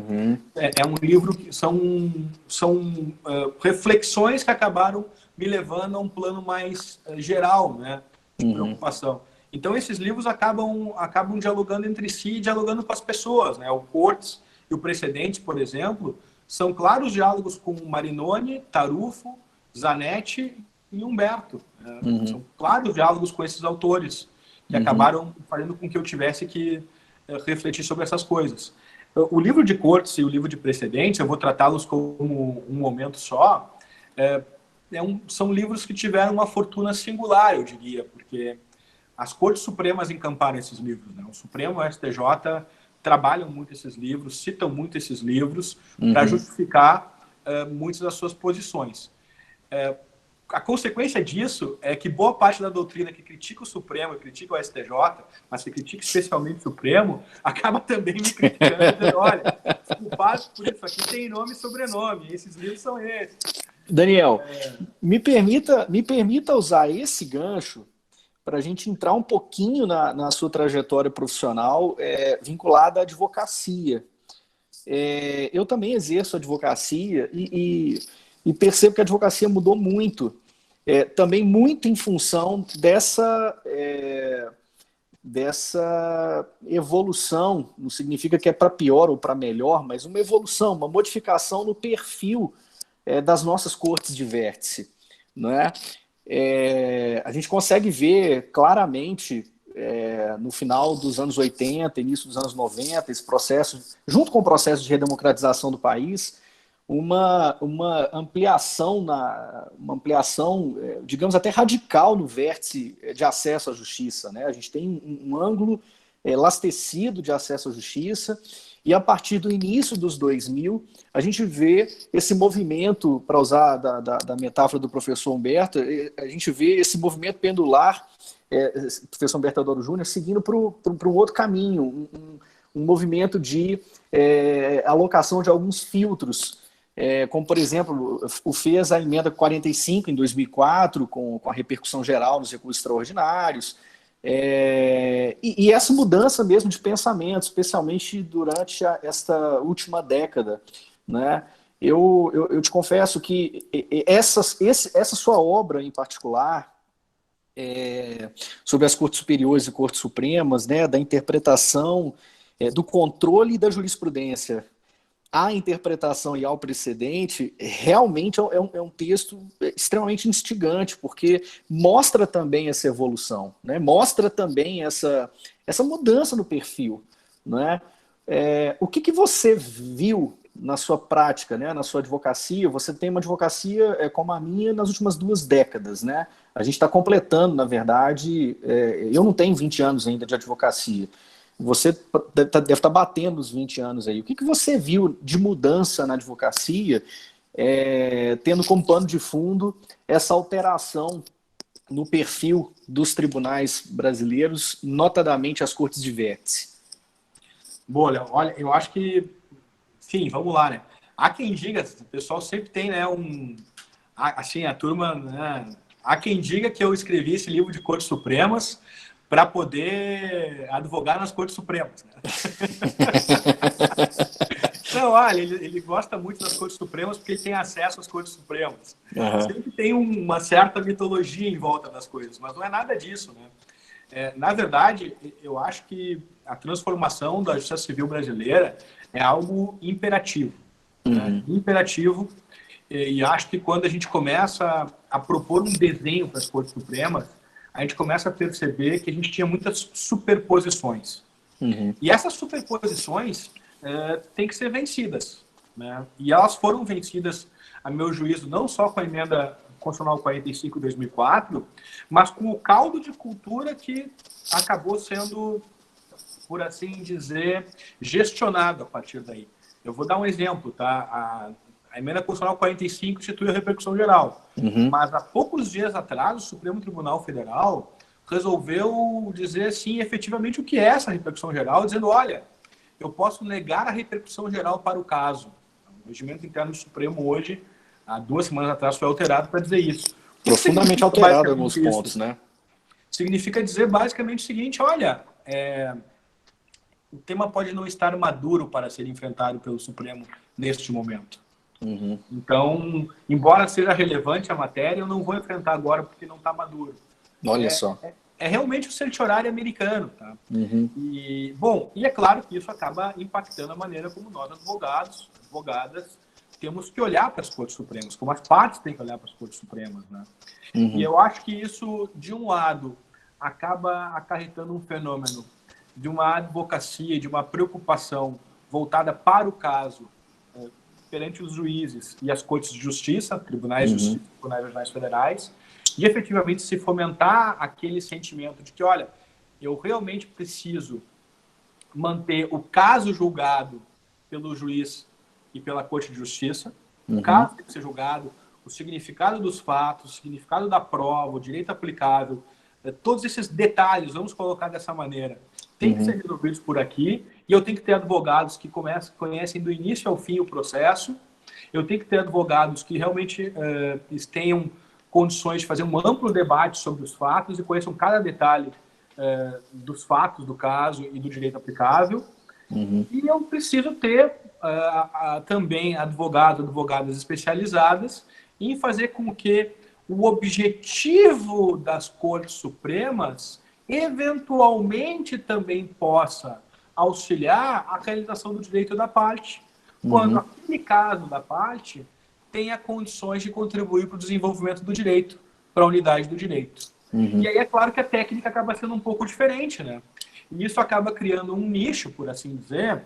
É um livro que são reflexões que acabaram me levando a um plano mais geral, né, de preocupação. Então, esses livros acabam dialogando entre si e dialogando com as pessoas, né? O Cortes e o Precedentes, por exemplo, são claros diálogos com Marinoni, Tarufo, Zanetti e Humberto. São claros diálogos com esses autores que acabaram fazendo com que eu tivesse que refletir sobre essas coisas. O livro de Cortes e o livro de Precedentes, eu vou tratá-los como um momento só, são livros que tiveram uma fortuna singular, eu diria, porque as Cortes Supremas encamparam esses livros, né? O Supremo e o STJ trabalham muito esses livros, citam muito esses livros para justificar muitas das suas posições. A consequência disso é que boa parte da doutrina que critica o Supremo e critica o STJ, mas que critica especialmente o Supremo, acaba também me criticando, dizendo, olha, os culpados por isso aqui tem nome e sobrenome, e esses livros são esses. Daniel, me permita usar esse gancho para a gente entrar um pouquinho na sua trajetória profissional vinculada à advocacia. Eu também exerço advocacia e percebo que a advocacia mudou muito, também muito em função dessa evolução, não significa que é para pior ou para melhor, mas uma evolução, uma modificação no perfil das nossas cortes de vértice, não é? A gente consegue ver claramente no final dos anos 80, início dos anos 90, esse processo, junto com o processo de redemocratização do país, uma ampliação, digamos, até radical no vértice de acesso à justiça, né? A gente tem um ângulo elastecido de acesso à justiça, e a partir do início dos 2000, a gente vê esse movimento, para usar da metáfora do professor Humberto, a gente vê esse movimento pendular, professor Humberto Teodoro Júnior, seguindo para um outro caminho, um movimento de alocação de alguns filtros, como, por exemplo, fez a emenda 45 em 2004, com a repercussão geral nos recursos extraordinários, e essa mudança mesmo de pensamento, especialmente durante esta última década, né? Eu te confesso que essa sua obra em particular, sobre as Cortes Superiores e Cortes Supremas, né, da interpretação, do controle da jurisprudência à interpretação e ao precedente, realmente é um texto extremamente instigante, porque mostra também essa evolução, né? Mostra também essa mudança no perfil, né? O que você viu na sua prática, né? Na sua advocacia? Você tem uma advocacia como a minha nas últimas 2 décadas, né? A gente está completando, na verdade, eu não tenho 20 anos ainda de advocacia. Você deve estar batendo os 20 anos aí. O que você viu de mudança na advocacia, tendo como pano de fundo essa alteração no perfil dos tribunais brasileiros, notadamente as cortes de vértice? Bom, Léo, olha, eu acho que, sim, vamos lá, né? Há quem diga, o pessoal sempre tem, né, assim, a turma, né, há quem diga que eu escrevi esse livro de Cortes Supremas para poder advogar nas Cortes Supremas, né? Não, olha, ele gosta muito das Cortes Supremas porque ele tem acesso às Cortes Supremas. Sempre tem uma certa mitologia em volta das coisas, mas não é nada disso, né? Na verdade, eu acho que a transformação da justiça civil brasileira é algo imperativo. Né? Imperativo, e acho que quando a gente começa a propor um desenho para as Cortes Supremas, a gente começa a perceber que a gente tinha muitas superposições. E essas superposições têm que ser vencidas, né? E elas foram vencidas, a meu juízo, não só com a emenda constitucional 45 de 2004, mas com o caldo de cultura que acabou sendo, por assim dizer, gestionado a partir daí. Eu vou dar um exemplo, tá? a emenda constitucional 45 institui a repercussão geral. Uhum. Mas há poucos dias atrás, o Supremo Tribunal Federal resolveu dizer, sim, efetivamente o que é essa repercussão geral, dizendo, olha, eu posso negar a repercussão geral para o caso. O regimento interno do Supremo hoje, há 2 semanas atrás, foi alterado para dizer isso. Profundamente alterado em alguns pontos, né? Significa dizer basicamente o seguinte, olha, o tema pode não estar maduro para ser enfrentado pelo Supremo neste momento. Uhum. Então, embora seja relevante a matéria, eu não vou enfrentar agora porque não está maduro. Olha só. É realmente o certiorari americano. Tá? Uhum. E é claro que isso acaba impactando a maneira como nós, advogados, advogadas, temos que olhar para as Cortes Supremas, como as partes têm que olhar para as Cortes Supremas. Né? Uhum. E eu acho que isso, de um lado, acaba acarretando um fenômeno de uma advocacia, de uma preocupação voltada para o caso perante os juízes e as Cortes de Justiça, tribunais de justiça, tribunais regionais federais, e efetivamente se fomentar aquele sentimento de que, olha, eu realmente preciso manter o caso julgado pelo juiz e pela Corte de Justiça, o caso tem que ser julgado, o significado dos fatos, o significado da prova, o direito aplicável, todos esses detalhes, vamos colocar dessa maneira, tem que ser resolvidos por aqui, e eu tenho que ter advogados que conhecem do início ao fim o processo, eu tenho que ter advogados que realmente tenham condições de fazer um amplo debate sobre os fatos e conheçam cada detalhe dos fatos do caso e do direito aplicável. E eu preciso ter também advogadas especializadas em fazer com que o objetivo das Cortes Supremas eventualmente também possa auxiliar a realização do direito da parte, quando aquele caso da parte tenha condições de contribuir para o desenvolvimento do direito, para a unidade do direito. E aí é claro que a técnica acaba sendo um pouco diferente, né? E isso acaba criando um nicho, por assim dizer,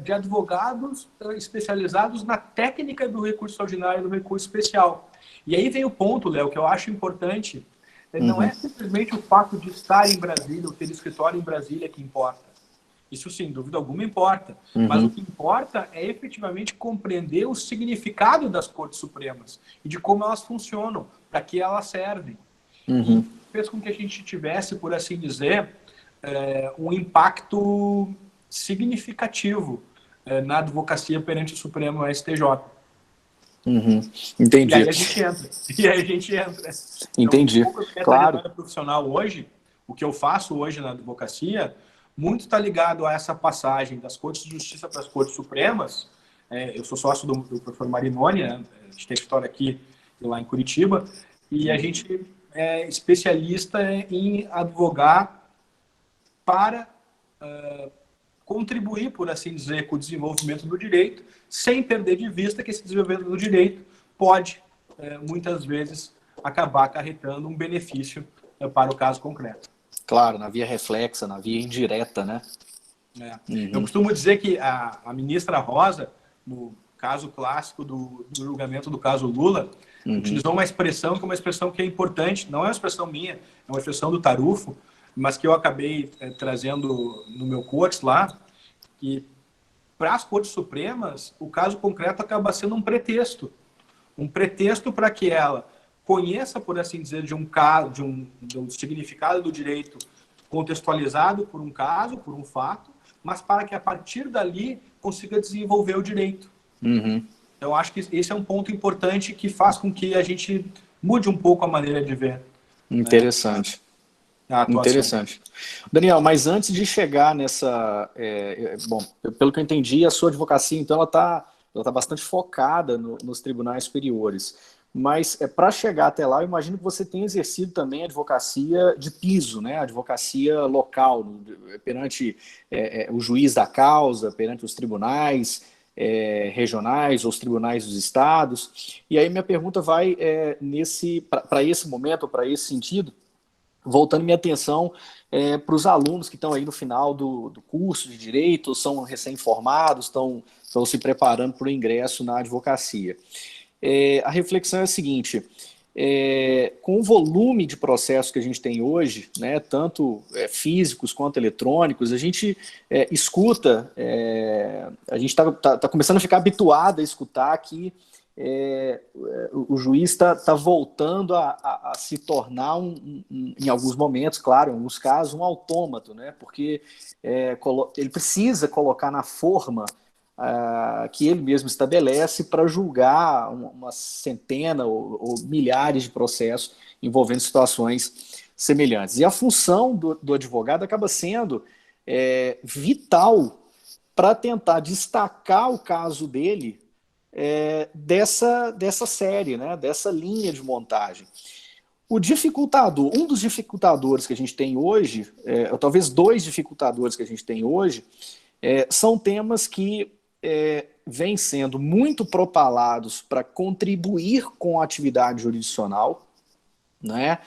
de advogados especializados na técnica do recurso ordinário e do recurso especial. E aí vem o ponto, Léo, que eu acho importante. Não é simplesmente o fato de estar em Brasília ou ter escritório em Brasília que importa. Isso, sem dúvida alguma, importa. Mas o que importa é efetivamente compreender o significado das Cortes Supremas e de como elas funcionam, para que elas servem. E fez com que a gente tivesse, por assim dizer, um impacto significativo na advocacia perante o Supremo STJ. Entendi. E aí a gente entra. Entendi. Então, claro. Profissional hoje, o que eu faço hoje na advocacia, muito está ligado a essa passagem das Cortes de Justiça para as Cortes Supremas. Eu sou sócio do professor Marinoni, né? A gente tem história aqui e lá em Curitiba, e a gente é especialista em advogar para contribuir, por assim dizer, com o desenvolvimento do direito, sem perder de vista que esse desenvolvimento do direito pode, muitas vezes, acabar acarretando um benefício para o caso concreto. Claro, na via reflexa, na via indireta, né? Eu costumo dizer que a ministra Rosa, no caso clássico do julgamento do caso Lula, utilizou uma expressão que é uma expressão que é importante, não é uma expressão minha, é uma expressão do Tarufo, mas que eu acabei trazendo no meu Cortes lá, que para as Cortes Supremas, o caso concreto acaba sendo um pretexto para que ela conheça, por assim dizer, de um caso, do significado do direito contextualizado por um caso, por um fato, mas para que a partir dali consiga desenvolver o direito. Então, acho que esse é um ponto importante que faz com que a gente mude um pouco a maneira de ver. Interessante. Interessante. Daniel, mas antes de chegar nessa... bom, pelo que eu entendi, a sua advocacia, então, ela tá bastante focada nos tribunais superiores. Mas para chegar até lá, eu imagino que você tenha exercido também a advocacia de piso, né? A advocacia local, perante o juiz da causa, perante os tribunais regionais ou os tribunais dos estados. E aí minha pergunta vai para esse momento, para esse sentido, voltando minha atenção para os alunos que estão aí no final do curso de Direito, são recém-formados, estão se preparando para o ingresso na advocacia. A reflexão é a seguinte: com o volume de processos que a gente tem hoje, né, tanto físicos quanto eletrônicos, a gente escuta, a gente tá começando a ficar habituado a escutar que o juiz está voltando a se tornar, em alguns momentos, claro, em alguns casos, um autômato, né, porque ele precisa colocar na forma que ele mesmo estabelece para julgar uma centena ou milhares de processos envolvendo situações semelhantes. E a função do advogado acaba sendo vital para tentar destacar o caso dele dessa série, né, dessa linha de montagem. Um dos dificultadores que a gente tem hoje, ou talvez dois dificultadores que a gente tem hoje, são temas que vêm sendo muito propalados para contribuir com a atividade jurisdicional, né?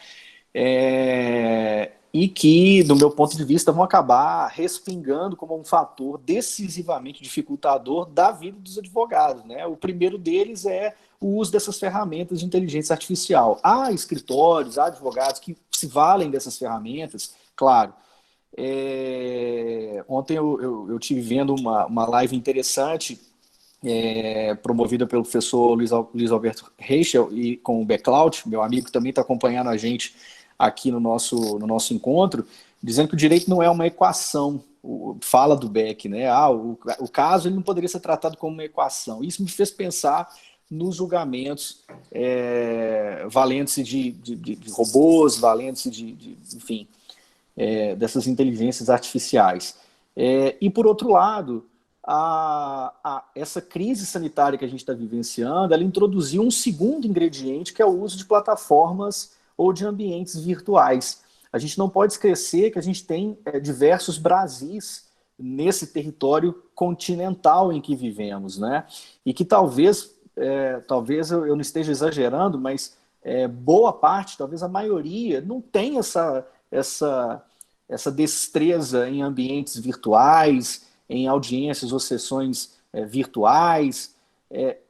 E que, do meu ponto de vista, vão acabar respingando como um fator decisivamente dificultador da vida dos advogados, né? O primeiro deles é o uso dessas ferramentas de inteligência artificial. Há escritórios, há advogados que se valem dessas ferramentas, claro. Ontem eu tive vendo uma live interessante promovida pelo professor Luiz Alberto Reichel e com o Beclaut, meu amigo que também está acompanhando a gente aqui no nosso encontro, dizendo que o direito não é uma equação. Fala do Beck, né? O caso ele não poderia ser tratado como uma equação. Isso me fez pensar nos julgamentos valendo-se de robôs, valendo-se enfim, dessas inteligências artificiais. E, por outro lado, essa crise sanitária que a gente está vivenciando, ela introduziu um segundo ingrediente, que é o uso de plataformas ou de ambientes virtuais. A gente não pode esquecer que a gente tem diversos Brasis nesse território continental em que vivemos, né? E que talvez eu não esteja exagerando, mas boa parte, talvez a maioria, não tem essa destreza em ambientes virtuais, em audiências ou sessões virtuais.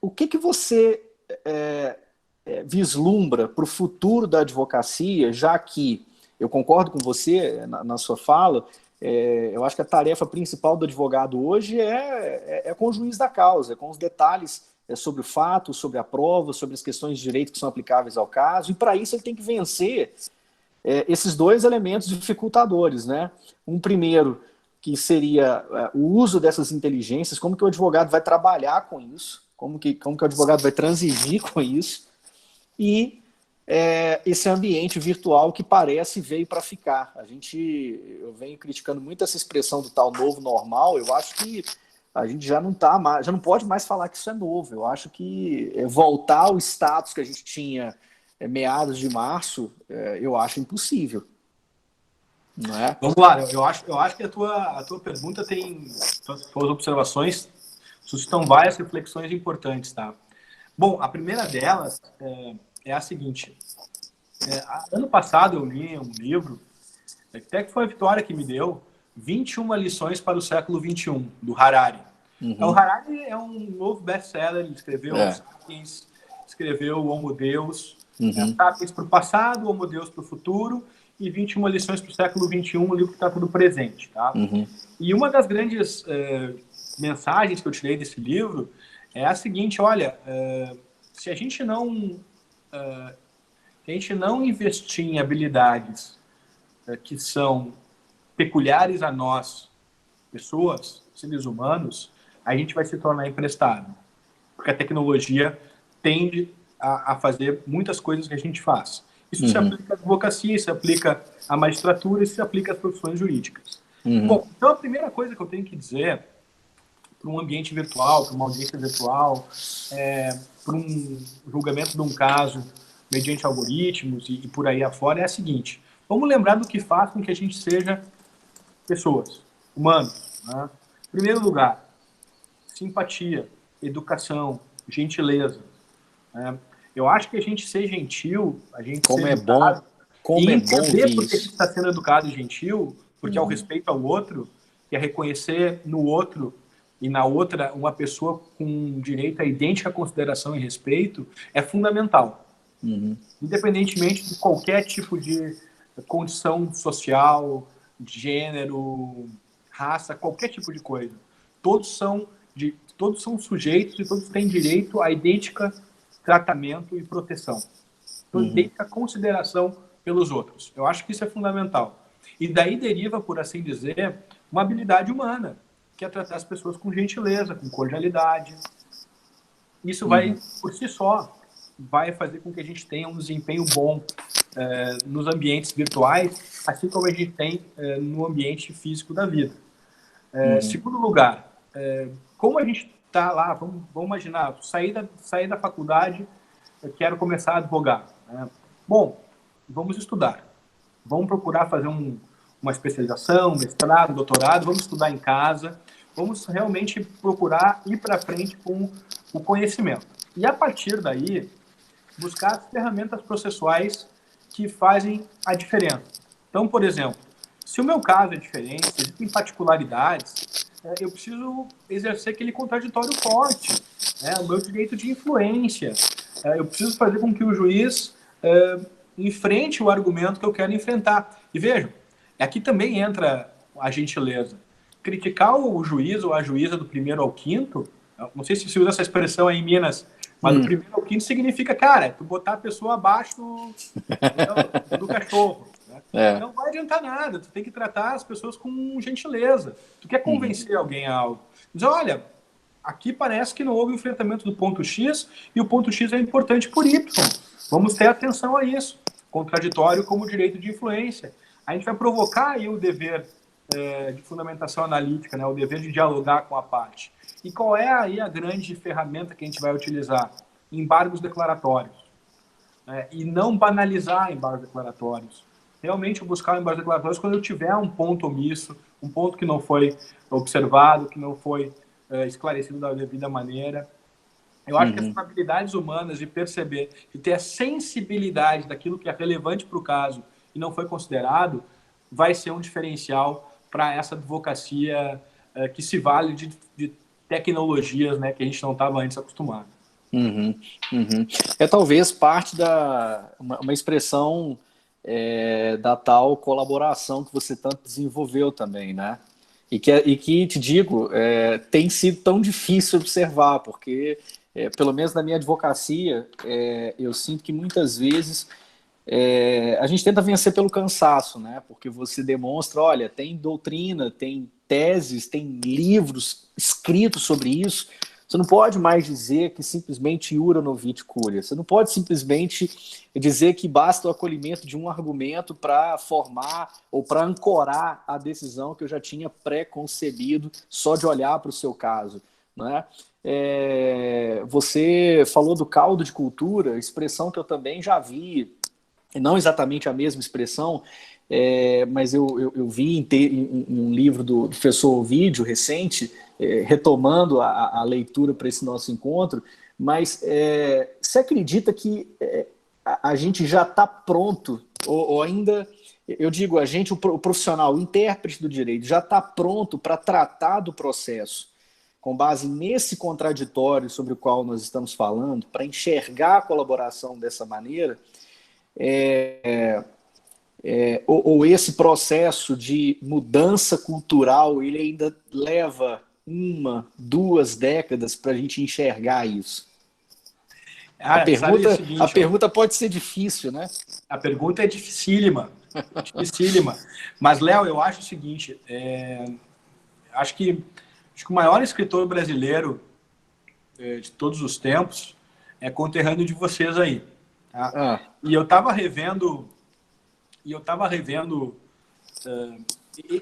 O que você vislumbra para o futuro da advocacia, já que, eu concordo com você na sua fala, eu acho que a tarefa principal do advogado hoje é com o juiz da causa, com os detalhes sobre o fato, sobre a prova, sobre as questões de direito que são aplicáveis ao caso, e para isso ele tem que vencer esses dois elementos dificultadores, né? Um primeiro, que seria o uso dessas inteligências, como que o advogado vai trabalhar com isso, como que o advogado vai transigir com isso, e esse ambiente virtual que parece veio para ficar. Eu venho criticando muito essa expressão do tal novo normal. Eu acho que a gente já não pode mais falar que isso é novo. Eu acho que voltar ao status que a gente tinha meados de março, eu acho impossível. Não é? Vamos lá, eu acho que a tua pergunta tem, suas observações suscitam várias reflexões importantes, tá? Bom, a primeira delas é a seguinte. Ano passado eu li um livro, até que foi a Vitória que me deu, 21 lições para o século XXI, do Harari. Uhum. O Harari é um novo best-seller, ele escreveu Sapiens, escreveu o Homo Deus, Sapiens para o passado, Homo Deus para o futuro, e 21 lições para o século XXI, um livro que está tudo presente. Tá? Uhum. E uma das grandes mensagens que eu tirei desse livro é a seguinte: olha, se a gente não investir em habilidades que são peculiares a nós, pessoas, seres humanos, a gente vai se tornar emprestável. Porque a tecnologia tende a fazer muitas coisas que a gente faz. Isso se aplica à advocacia, isso se aplica à magistratura, isso se aplica às profissões jurídicas. Bom, então a primeira coisa que eu tenho que dizer para um ambiente virtual, para uma audiência virtual, para um julgamento de um caso mediante algoritmos e por aí afora, é a seguinte: vamos lembrar do que faz com que a gente seja pessoas, humanos. Né? Em primeiro lugar, simpatia, educação, gentileza. Eu acho que a gente ser gentil, a gente como ser educado, e entender porque a gente está sendo educado e gentil, porque é o respeito ao outro, que é reconhecer no outro e na outra uma pessoa com direito à idêntica consideração e respeito, é fundamental. Independentemente de qualquer tipo de condição social, gênero, raça, qualquer tipo de coisa. Todos são sujeitos e todos têm direito a idêntica tratamento e proteção. Idêntica consideração pelos outros. Eu acho que isso é fundamental. E daí deriva, por assim dizer, uma habilidade humana, que é tratar as pessoas com gentileza, com cordialidade. Isso vai, por si só, vai fazer com que a gente tenha um desempenho bom nos ambientes virtuais, assim como a gente tem no ambiente físico da vida. Segundo lugar, como a gente está lá, vamos imaginar, sair da faculdade, eu quero começar a advogar. Bom, vamos estudar. Vamos procurar fazer uma especialização, mestrado, doutorado, vamos estudar em casa, vamos realmente procurar ir para frente com o conhecimento. E, a partir daí, buscar as ferramentas processuais que fazem a diferença. Então, por exemplo, se o meu caso é diferente, se existem particularidades, eu preciso exercer aquele contraditório forte, o meu direito de influência. Eu preciso fazer com que o juiz enfrente o argumento que eu quero enfrentar. E vejam, aqui também entra a gentileza. Criticar o juiz ou a juíza do primeiro ao quinto, não sei se se usa essa expressão aí em Minas, mas do primeiro ao quinto significa, cara, tu botar a pessoa abaixo do cachorro. Né? Não vai adiantar nada, tu tem que tratar as pessoas com gentileza. Tu quer convencer alguém a algo. Diz, olha, aqui parece que não houve enfrentamento do ponto X e o ponto X é importante por Y. Vamos ter atenção a isso. Contraditório como direito de influência. A gente vai provocar aí o dever de fundamentação analítica, né? O dever de dialogar com a parte. E qual é aí a grande ferramenta que a gente vai utilizar? Embargos declaratórios. E não banalizar embargos declaratórios. Realmente buscar embargos declaratórios quando eu tiver um ponto omisso, um ponto que não foi observado, que não foi esclarecido da devida maneira. Eu acho que essas habilidades humanas de perceber, de ter a sensibilidade daquilo que é relevante para o caso e não foi considerado, vai ser um diferencial para essa advocacia que se vale de tecnologias, né, que a gente não estava antes acostumado. É talvez parte uma expressão da tal colaboração que você tanto desenvolveu também, né? E que te digo, tem sido tão difícil observar, porque, pelo menos na minha advocacia, eu sinto que muitas vezes a gente tenta vencer pelo cansaço, né? Porque você demonstra, olha, tem doutrina, tem teses, tem livros escritos sobre isso. Você não pode mais dizer que simplesmente iura novit curia. Você não pode simplesmente dizer que basta o acolhimento de um argumento para formar ou para ancorar a decisão que eu já tinha pré-concebido só de olhar para o seu caso, né? Você falou do caldo de cultura, expressão que eu também já vi, não exatamente a mesma expressão, mas eu vi em um livro do professor Ovidio recente, retomando a leitura para esse nosso encontro, mas você acredita que a gente já está pronto, ou ainda, eu digo, a gente, o profissional, o intérprete do direito, já está pronto para tratar do processo com base nesse contraditório sobre o qual nós estamos falando, para enxergar a colaboração dessa maneira, ou esse processo de mudança cultural, ele ainda leva 1, 2 décadas para a gente enxergar isso? A pergunta pode ser difícil, né? A pergunta é dificílima. Mas, Léo, eu acho o seguinte, acho que o maior escritor brasileiro de todos os tempos é conterrâneo de vocês aí. Tá? E eu estava revendo...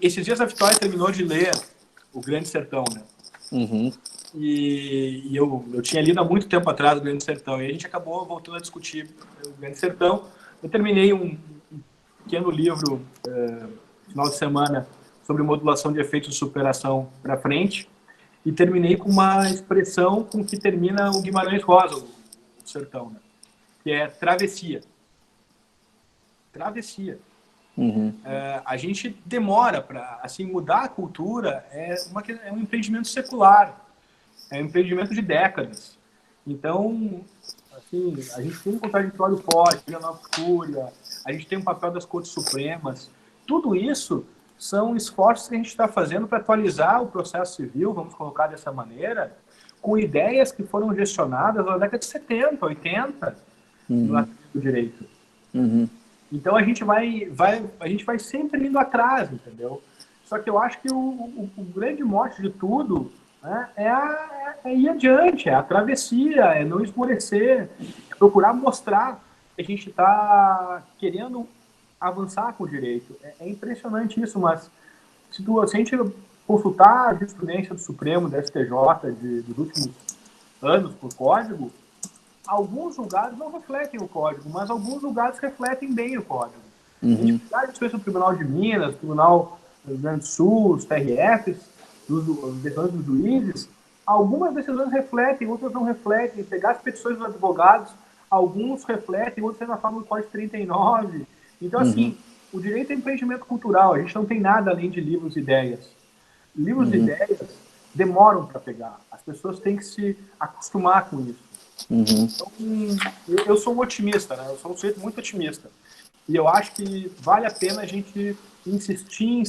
esses dias a Vitória terminou de ler O Grande Sertão, né? E eu tinha lido há muito tempo atrás O Grande Sertão, e a gente acabou voltando a discutir O Grande Sertão. Eu terminei um pequeno livro no final de semana sobre modulação de efeitos de superação para frente, e terminei com uma expressão com que termina o Guimarães Rosa, o Sertão, né? Que é travessia. Travessia. A gente demora para assim, mudar a cultura, é um empreendimento secular, é um empreendimento de décadas. Então, assim, assim, a gente tem um contraditório forte, a Nova Fúria, a gente tem um papel das Cortes Supremas. Tudo isso são esforços que a gente está fazendo para atualizar o processo civil, vamos colocar dessa maneira, com ideias que foram gestionadas na década de 70, 80, no ativo do direito. Então a gente vai sempre indo atrás, entendeu? Só que eu acho que o grande mote de tudo, né, é ir adiante, é a travessia, é não esmorecer, é procurar mostrar que a gente está querendo avançar com o direito. É impressionante isso, mas se a gente consultar a jurisprudência do Supremo, da STJ, dos últimos anos por código, alguns julgados não refletem o código, mas alguns julgados refletem bem o código. A gente faz isso no Tribunal de Minas, Tribunal do Rio Grande do Sul, os TRFs, as decisões dos juízes, algumas decisões refletem, outras não refletem. Pegar as petições dos advogados, alguns refletem, outros ainda falam do Código 39. Então, assim, o direito é empreendimento cultural, a gente não tem nada além de livros e ideias. Livros e ideias demoram para pegar, as pessoas têm que se acostumar com isso. Então, eu sou um otimista, né? Eu sou um sujeito muito otimista. E eu acho que vale a pena a gente insistir,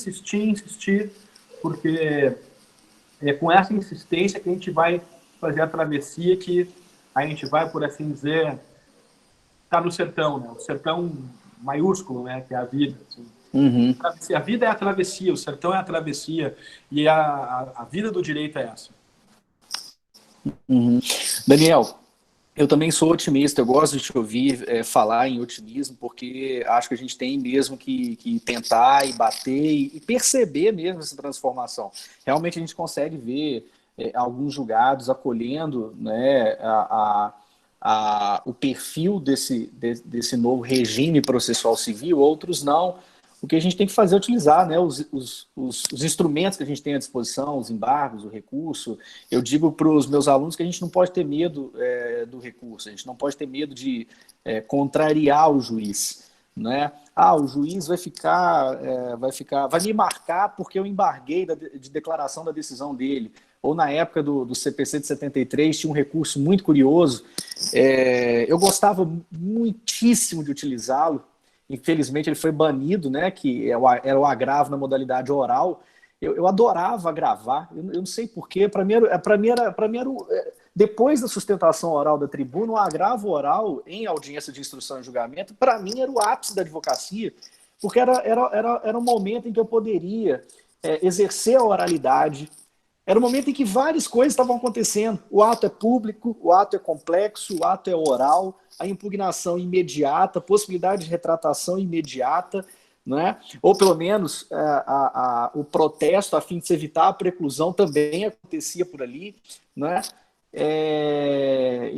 porque é com essa insistência que a gente vai fazer a travessia, que a gente vai, por assim dizer, tá no sertão, né? O sertão maiúsculo, né? Que é a vida. Assim. A vida é a travessia, o sertão é a travessia, e a vida do direito é essa. Daniel, eu também sou otimista, eu gosto de te ouvir falar em otimismo, porque acho que a gente tem mesmo que tentar e bater e perceber mesmo essa transformação. Realmente a gente consegue ver alguns julgados acolhendo, né, o perfil desse novo regime processual civil, outros não. O que a gente tem que fazer é utilizar, né, os instrumentos que a gente tem à disposição, os embargos, o recurso. Eu digo para os meus alunos que a gente não pode ter medo do recurso, a gente não pode ter medo de contrariar o juiz. Né? O juiz vai me marcar porque eu embarguei de declaração da decisão dele. Ou na época do CPC de 73, tinha um recurso muito curioso. Eu gostava muitíssimo de utilizá-lo. Infelizmente ele foi banido, né, que era o agravo na modalidade oral. Eu adorava agravar, eu não sei porquê, para mim era depois da sustentação oral da tribuna, o agravo oral em audiência de instrução e julgamento, para mim era o ápice da advocacia, porque era um momento em que eu poderia exercer a oralidade. Era um momento em que várias coisas estavam acontecendo. O ato é público, o ato é complexo, o ato é oral, a impugnação imediata, a possibilidade de retratação imediata, né? Ou pelo menos o protesto a fim de se evitar a preclusão também acontecia por ali, né?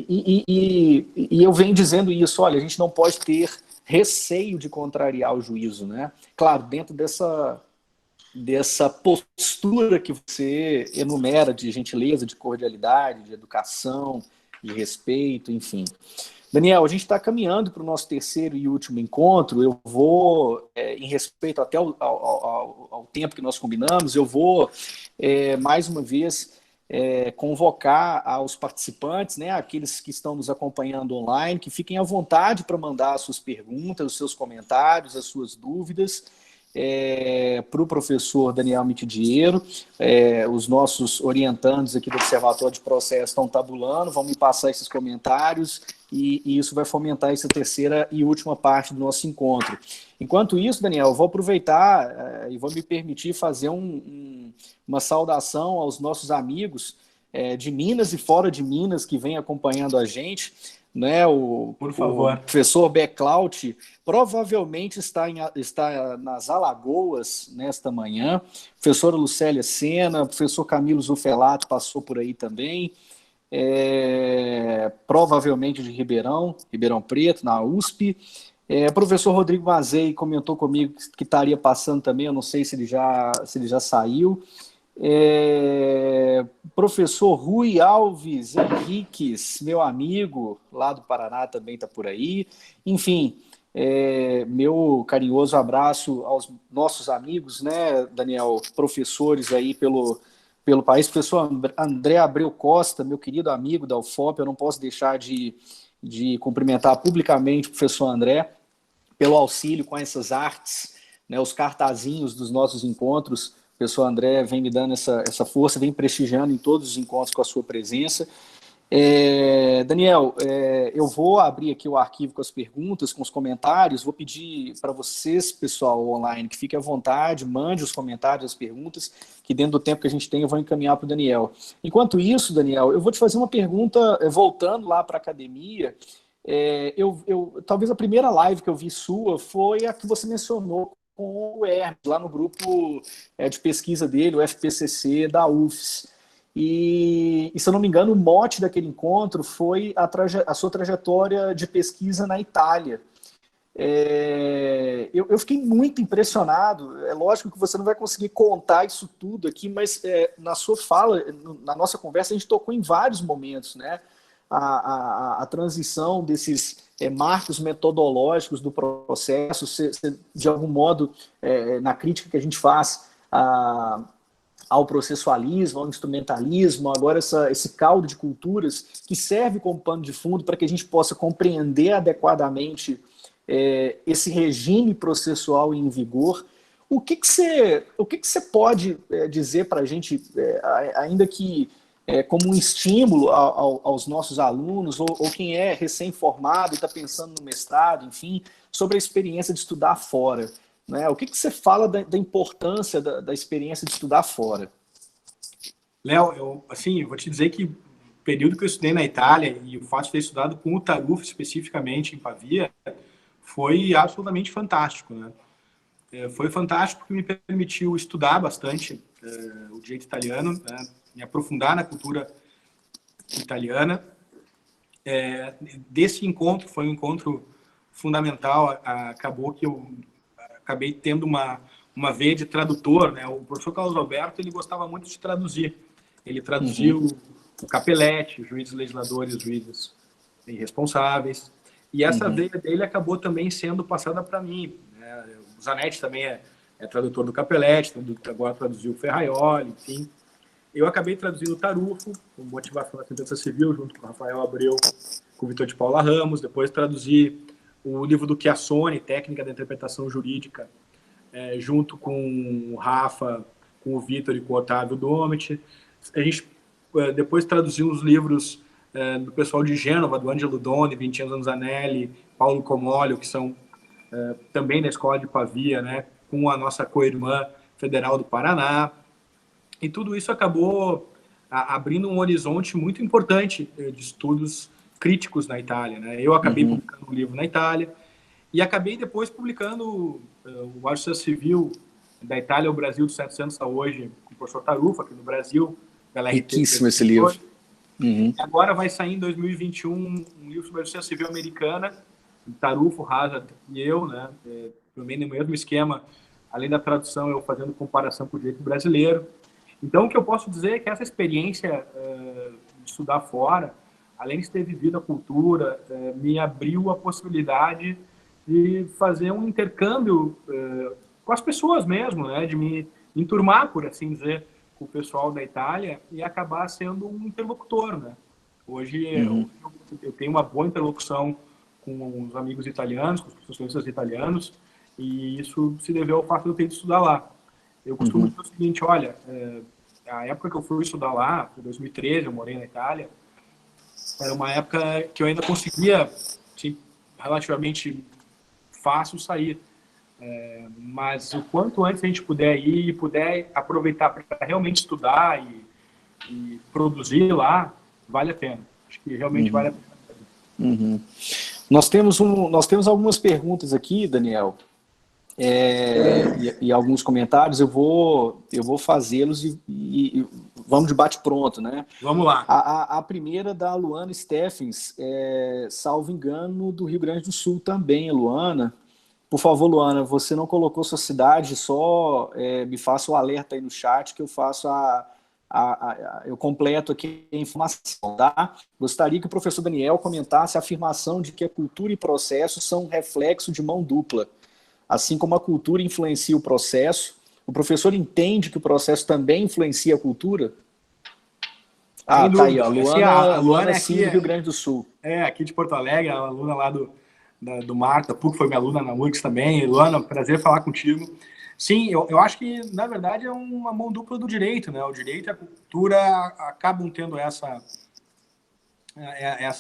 E eu venho dizendo isso, olha, a gente não pode ter receio de contrariar o juízo, né? Claro, dentro dessa postura que você enumera de gentileza, de cordialidade, de educação, de respeito, enfim. Daniel, a gente está caminhando para o nosso terceiro e último encontro. Eu vou, em respeito até ao tempo que nós combinamos, eu vou, mais uma vez, convocar aos participantes, né, aqueles que estão nos acompanhando online, que fiquem à vontade para mandar as suas perguntas, os seus comentários, as suas dúvidas, para o professor Daniel Mitidiero. Os nossos orientandos aqui do Observatório de Processo estão tabulando, vão me passar esses comentários e isso vai fomentar essa terceira e última parte do nosso encontro. Enquanto isso, Daniel, eu vou aproveitar e vou me permitir fazer uma saudação aos nossos amigos de Minas e fora de Minas que vêm acompanhando a gente. Né, por favor. O professor Beclaut provavelmente está nas Alagoas nesta manhã, professora Lucélia Sena, professor Camilo Zufelato passou por aí também, provavelmente de Ribeirão Preto, na USP. Professor Rodrigo Mazei comentou comigo que estaria passando também, eu não sei se ele já saiu. Professor Rui Alves Henriques, meu amigo lá do Paraná, também está por aí. Enfim, meu carinhoso abraço aos nossos amigos, né, Daniel, professores aí pelo país. Professor André Abreu Costa, meu querido amigo da UFOP, eu não posso deixar de de cumprimentar publicamente o professor André pelo auxílio com essas artes, né, os cartazinhos dos nossos encontros. O professor André vem me dando essa força, vem prestigiando em todos os encontros com a sua presença. Daniel, eu vou abrir aqui o arquivo com as perguntas, com os comentários. Vou pedir para vocês, pessoal online, que fique à vontade, mande os comentários, as perguntas, que dentro do tempo que a gente tem eu vou encaminhar para o Daniel. Enquanto isso, Daniel, eu vou te fazer uma pergunta, voltando lá para a academia. Talvez a primeira live que eu vi sua foi a que você mencionou com o Hermes, lá no grupo de pesquisa dele, o FPCC da UFES. E, se eu não me engano, o mote daquele encontro foi a sua trajetória de pesquisa na Itália. Eu fiquei muito impressionado. É lógico que você não vai conseguir contar isso tudo aqui, mas na sua fala, na nossa conversa, a gente tocou em vários momentos, né? A transição desses marcos metodológicos do processo, de algum modo, na crítica que a gente faz ao processualismo, ao instrumentalismo, agora esse caldo de culturas que serve como pano de fundo para que a gente possa compreender adequadamente esse regime processual em vigor. O que você pode dizer para a gente, ainda que como um estímulo aos nossos alunos, ou quem é recém-formado e está pensando no mestrado, enfim, sobre a experiência de estudar fora? Né? O que você fala da importância da experiência de estudar fora? Léo, eu vou te dizer que o período que eu estudei na Itália e o fato de ter estudado com o Tarufo especificamente em Pavia foi absolutamente fantástico, né? Foi fantástico porque me permitiu estudar bastante o direito italiano, né? Me aprofundar na cultura italiana. Desse encontro, foi um encontro fundamental, acabou que eu acabei tendo uma veia de tradutor, né? O professor Carlos Alberto, ele gostava muito de traduzir. Ele traduziu o Capelletti, juízes legisladores, juízes irresponsáveis. E essa veia dele acabou também sendo passada para mim, né? O Zanetti também é tradutor do Capelletti, agora traduziu o Ferraioli, enfim. Eu acabei traduzindo o Tarufo, com Motivação da Sentença Civil, junto com o Rafael Abreu, com o Vitor de Paula Ramos. Depois traduzi o livro do Chiassoni, Técnica da Interpretação Jurídica, junto com o Rafa, com o Vitor e com o Otávio Domit. A gente depois traduziu os livros do pessoal de Gênova, do Angelo Doni, Vincenzo Anzanelli, Paulo Comolio, que são também da Escola de Pavia, né, com a nossa co-irmã Federal do Paraná. E tudo isso acabou abrindo um horizonte muito importante de estudos críticos na Itália, né? Eu acabei publicando um livro na Itália e acabei depois publicando o Artigo Civil da Itália ao Brasil dos 700 a hoje, com o professor Tarufo, aqui no Brasil. Riquíssimo esse livro. E agora vai sair em 2021 um livro sobre a justiça civil americana, Tarufo, Hazard e eu, né? Também no mesmo esquema, além da tradução, eu fazendo comparação com o direito brasileiro. Então, o que eu posso dizer é que essa experiência de estudar fora, além de ter vivido a cultura, me abriu a possibilidade de fazer um intercâmbio com as pessoas mesmo, né? De me enturmar, por assim dizer, com o pessoal da Itália e acabar sendo um interlocutor, né? Hoje eu tenho uma boa interlocução com os amigos italianos, com os professores italianos, e isso se deveu ao fato de eu ter ido estudar lá. Eu costumo dizer o seguinte, olha, a época que eu fui estudar lá, em 2013, eu morei na Itália, era uma época que eu ainda conseguia, assim, relativamente fácil sair. Mas o quanto antes a gente puder ir e puder aproveitar para realmente estudar e produzir lá, vale a pena. Acho que realmente vale a pena. Nós temos algumas perguntas aqui, Daniel. E alguns comentários, eu vou fazê-los e vamos de bate-pronto, né? Vamos lá. A primeira da Luana Steffens, salvo engano, do Rio Grande do Sul também, Luana. Por favor, Luana, você não colocou sua cidade, só me faça o alerta aí no chat que eu faço eu completo aqui a informação, tá? Gostaria que o professor Daniel comentasse a afirmação de que a cultura e processo são um reflexo de mão dupla. Assim como a cultura influencia o processo, o professor entende que o processo também influencia a cultura? Ah, tá aí, ó. A Luana, Luana é sim, aqui, do Rio Grande do Sul. aqui de Porto Alegre, a aluna lá do Mar, da PUC, foi minha aluna na URGS também. Luana, prazer falar contigo. Sim, eu acho que, na verdade, é uma mão dupla do direito, né? O direito e a cultura acabam tendo essa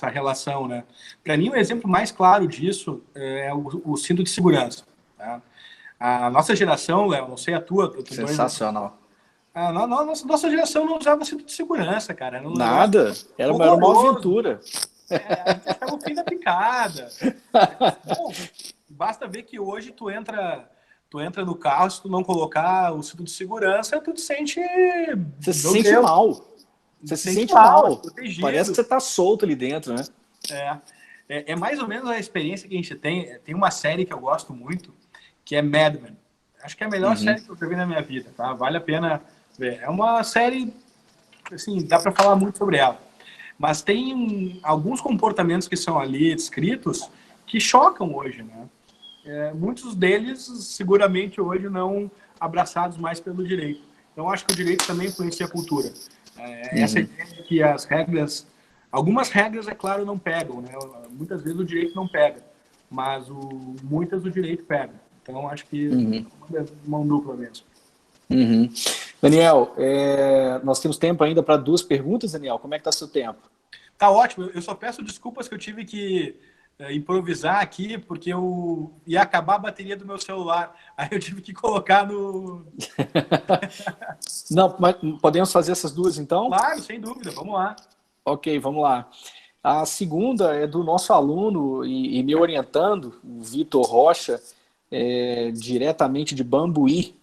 relação, né? Para mim, o exemplo mais claro disso é o cinto de segurança. Tá? A nossa geração, Léo, não sei a tua, Sensacional. nossa geração não usava cinto de segurança, cara. Era um negócio Nada. Era uma horroroso. aventura. A gente achava o fim da picada. Bom, basta ver que hoje tu entra no carro, se tu não colocar o cinto de segurança, tu te sente... Você se sente mal. Você se sente mal. Parece que você tá solto ali dentro, né? É mais ou menos a experiência que a gente tem. Tem uma série que eu gosto muito, que é Mad Men. Acho que é a melhor série que eu já vi na minha vida, tá? Vale a pena ver. É uma série, assim, dá para falar muito sobre ela. Mas tem alguns comportamentos que são ali descritos que chocam hoje, né? Muitos deles, seguramente, hoje não abraçados mais pelo direito. Então, acho que o direito também influencia a cultura. Essa ideia de que as regras... Algumas regras, é claro, não pegam, né? Muitas vezes o direito não pega, mas muitas o direito pega. Então, acho que é mão dupla mesmo. Daniel, nós temos tempo ainda para 2 perguntas, Daniel. Como é que está seu tempo? Tá ótimo. Eu só peço desculpas que eu tive que improvisar aqui, porque eu ia acabar a bateria do meu celular. Aí eu tive que colocar no... Não, mas podemos fazer essas 2, então? Claro, sem dúvida. Vamos lá. Ok, vamos lá. A segunda é do nosso aluno e me orientando, o Vitor Rocha, diretamente de Bambuí,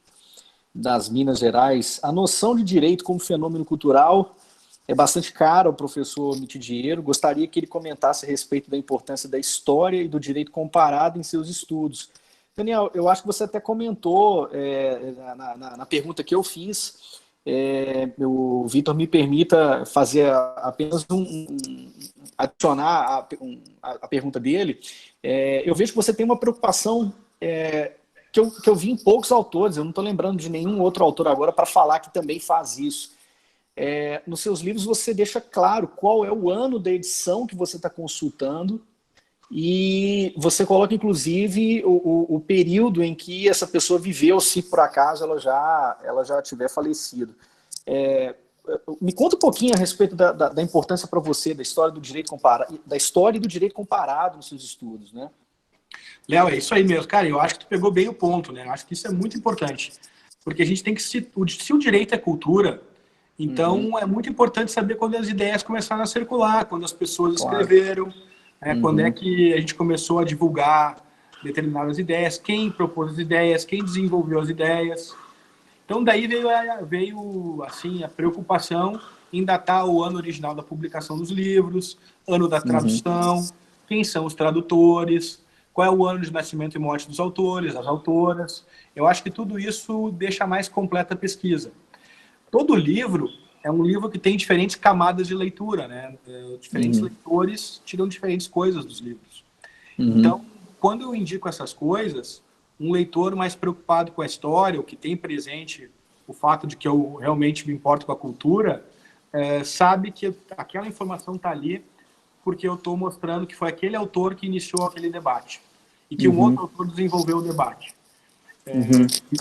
das Minas Gerais. A noção de direito como fenômeno cultural é bastante cara ao professor Mitidiero. Gostaria que ele comentasse a respeito da importância da história e do direito comparado em seus estudos. Daniel, eu acho que você até comentou na pergunta que eu fiz. O Vitor me permita fazer apenas adicionar a pergunta dele. Eu vejo que você tem uma preocupação que eu vi em poucos autores, eu não estou lembrando de nenhum outro autor agora para falar que também faz isso. Nos seus livros você deixa claro qual é o ano da edição que você está consultando e você coloca, inclusive, o período em que essa pessoa viveu, se por acaso ela já tiver falecido. Me conta um pouquinho a respeito da importância para você da história do direito comparado, da história e do direito comparado nos seus estudos, né? Léo, é isso aí mesmo. Cara, eu acho que tu pegou bem o ponto, né? Eu acho que isso é muito importante. Porque a gente tem que... Se o direito é cultura, então é muito importante saber quando as ideias começaram a circular, quando as pessoas escreveram, quando é que a gente começou a divulgar determinadas ideias, quem propôs as ideias, quem desenvolveu as ideias. Então, daí veio assim, a preocupação em datar o ano original da publicação dos livros, ano da tradução, quem são os tradutores, qual é o ano de nascimento e morte dos autores, das autoras. Eu acho que tudo isso deixa mais completa a pesquisa. Todo livro é um livro que tem diferentes camadas de leitura, né? Diferentes leitores tiram diferentes coisas dos livros. Então, quando eu indico essas coisas, um leitor mais preocupado com a história, ou que tem presente o fato de que eu realmente me importo com a cultura, sabe que aquela informação está ali porque eu estou mostrando que foi aquele autor que iniciou aquele debate e que um outro autor desenvolveu o debate.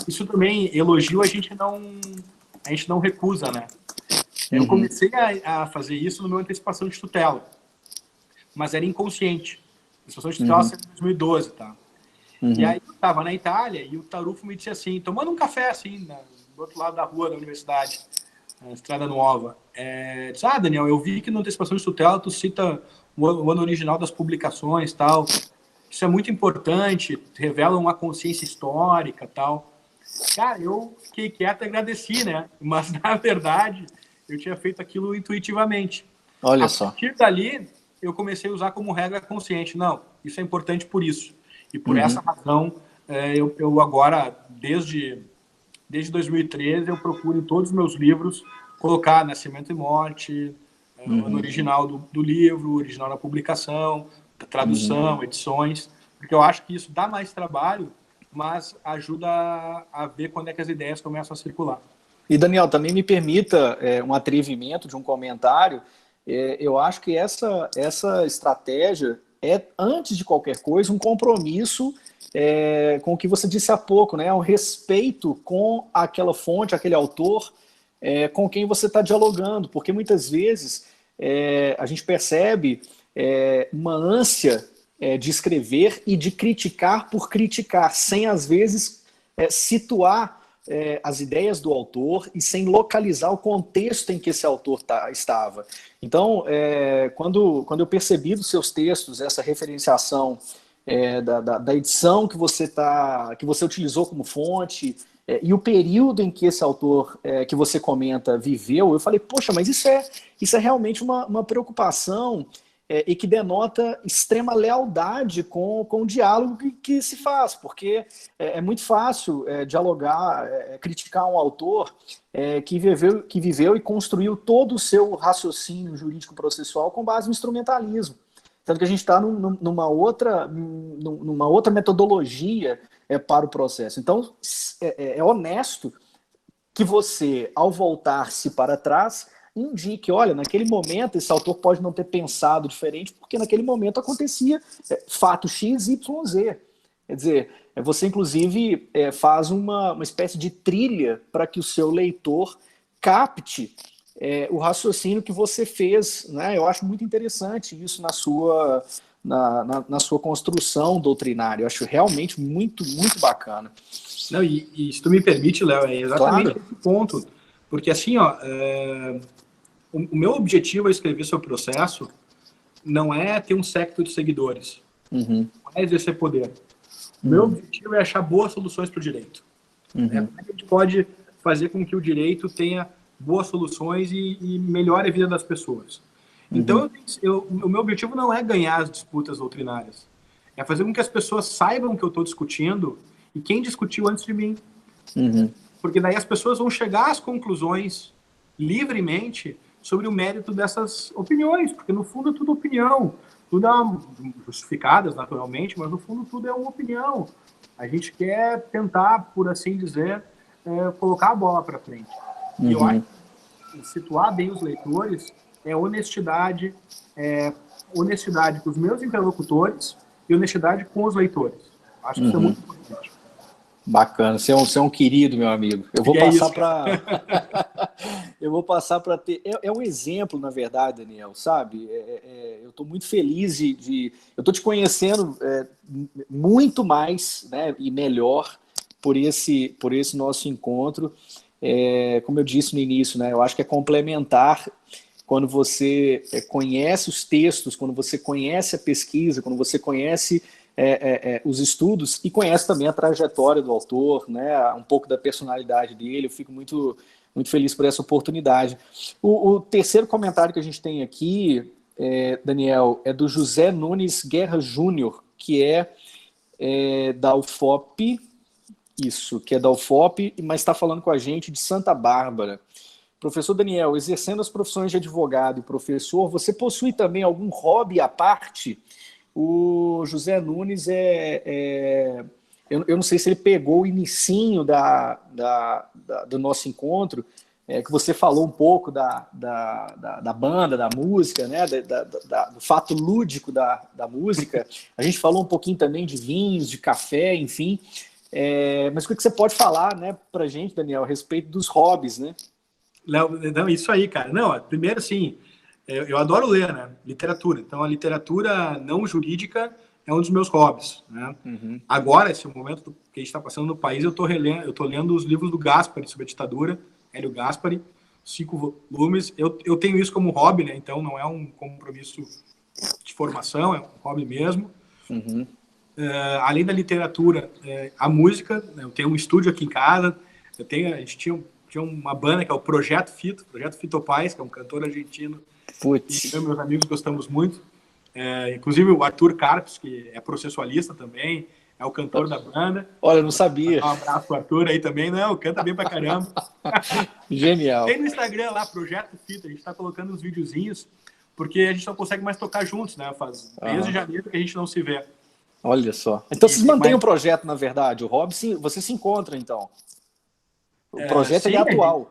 Isso também, elogio, a gente não recusa, né? Eu comecei a fazer isso no meu antecipação de tutela, mas era inconsciente. Antecipação de tutela foi em 2012, tá? E aí eu estava na Itália e o Tarufo me disse assim, tomando um café assim, do outro lado da rua da universidade, na Estrada Nova. Disse, Daniel, eu vi que na antecipação de tutela tu cita o ano original das publicações e tal. Isso é muito importante, revela uma consciência histórica e tal. Cara, eu fiquei quieto e agradeci, né? Mas, na verdade, eu tinha feito aquilo intuitivamente. Olha só. A partir dali, eu comecei a usar como regra consciente. Não, isso é importante por isso. E por essa razão, eu agora, desde 2013, eu procuro em todos os meus livros colocar nascimento e morte, o ano original do livro, original da publicação, tradução, edições, porque eu acho que isso dá mais trabalho, mas ajuda a ver quando é que as ideias começam a circular. E, Daniel, também me permita um atrevimento de um comentário. Eu acho que essa estratégia é, antes de qualquer coisa, um compromisso com o que você disse há pouco, né? Um respeito com aquela fonte, aquele autor, com quem você está dialogando, porque muitas vezes a gente percebe uma ânsia de escrever e de criticar por criticar, sem às vezes situar as ideias do autor e sem localizar o contexto em que esse autor estava. Então, quando eu percebi dos seus textos essa referenciação da edição que você utilizou como fonte, e o período em que esse autor que você comenta viveu, eu falei, poxa, mas isso é realmente uma preocupação e que denota extrema lealdade com o diálogo que se faz, porque é muito fácil dialogar, criticar um autor que viveu e construiu todo o seu raciocínio jurídico-processual com base no instrumentalismo. Tanto que a gente está numa outra metodologia para o processo. Então, é honesto que você, ao voltar-se para trás, indique, olha, naquele momento esse autor pode não ter pensado diferente, porque naquele momento acontecia fato X, Y, Z. Quer dizer, você inclusive faz uma espécie de trilha para que o seu leitor capte o raciocínio que você fez, né? Eu acho muito interessante isso na sua construção doutrinária. Eu acho realmente muito, muito bacana. Não, e se tu me permite, Léo, é exatamente esse ponto. Porque assim, o meu objetivo ao escrever sobre o processo não é ter um séquito de seguidores, não é exercer poder. O meu objetivo é achar boas soluções para o direito. Como é que a gente pode fazer com que o direito tenha boas soluções e melhore a vida das pessoas. Então, o meu objetivo não é ganhar as disputas doutrinárias, é fazer com que as pessoas saibam o que eu estou discutindo e quem discutiu antes de mim. Porque daí as pessoas vão chegar às conclusões livremente sobre o mérito dessas opiniões, porque no fundo é tudo opinião, tudo justificadas naturalmente, mas no fundo tudo é uma opinião. A gente quer tentar, por assim dizer, colocar a bola para frente. E eu acho que situar bem os leitores é honestidade com os meus interlocutores e honestidade com os leitores. Acho que isso é muito importante. Bacana, você é um querido, meu amigo. Eu vou passar para eu vou passar para ter. É um exemplo, na verdade, Daniel, sabe? Eu estou muito feliz eu estou te conhecendo muito mais, né, e melhor por esse nosso encontro. Como eu disse no início, né, eu acho que é complementar quando você conhece os textos, quando você conhece a pesquisa, quando você conhece os estudos e conhece também a trajetória do autor, né, um pouco da personalidade dele. Eu fico muito, muito feliz por essa oportunidade. O terceiro comentário que a gente tem aqui, Daniel, é do José Nunes Guerra Júnior, que é da UFOP, que é da UFOP, mas está falando com a gente de Santa Bárbara. Professor Daniel, exercendo as profissões de advogado e professor, você possui também algum hobby à parte? O José Nunes eu não sei se ele pegou o inicinho do nosso encontro, que você falou um pouco da banda, da música, né, do fato lúdico da música. A gente falou um pouquinho também de vinhos, de café, enfim. Mas o que você pode falar, né, para a gente, Daniel, a respeito dos hobbies, né? Não, isso aí, cara. Não, primeiro, assim, eu adoro ler, né? Literatura. Então, a literatura não jurídica é um dos meus hobbies, né? Agora, esse momento que a gente está passando no país, eu estou lendo os livros do Gaspari sobre a ditadura, Hélio Gaspari, 5 volumes. Eu tenho isso como hobby, né? Então, não é um compromisso de formação, é um hobby mesmo. Além da literatura, a música, né? Eu tenho um estúdio aqui em casa, a gente tinha uma banda que é o Projeto Fito Paz, que é um cantor argentino. Putz. E eu e meus amigos gostamos muito. Inclusive o Arthur Carpes, que é processualista também, é o cantor da banda. Olha, eu não sabia. Um abraço pro Arthur aí também, não, canta bem pra caramba. Genial. Tem no Instagram lá, Projeto Fito, a gente tá colocando uns videozinhos, porque a gente não consegue mais tocar juntos, né? Faz desde janeiro que a gente não se vê. Olha só. Então vocês mantêm o projeto, na verdade, o hobby, sim, você se encontra, então. O projeto é atual.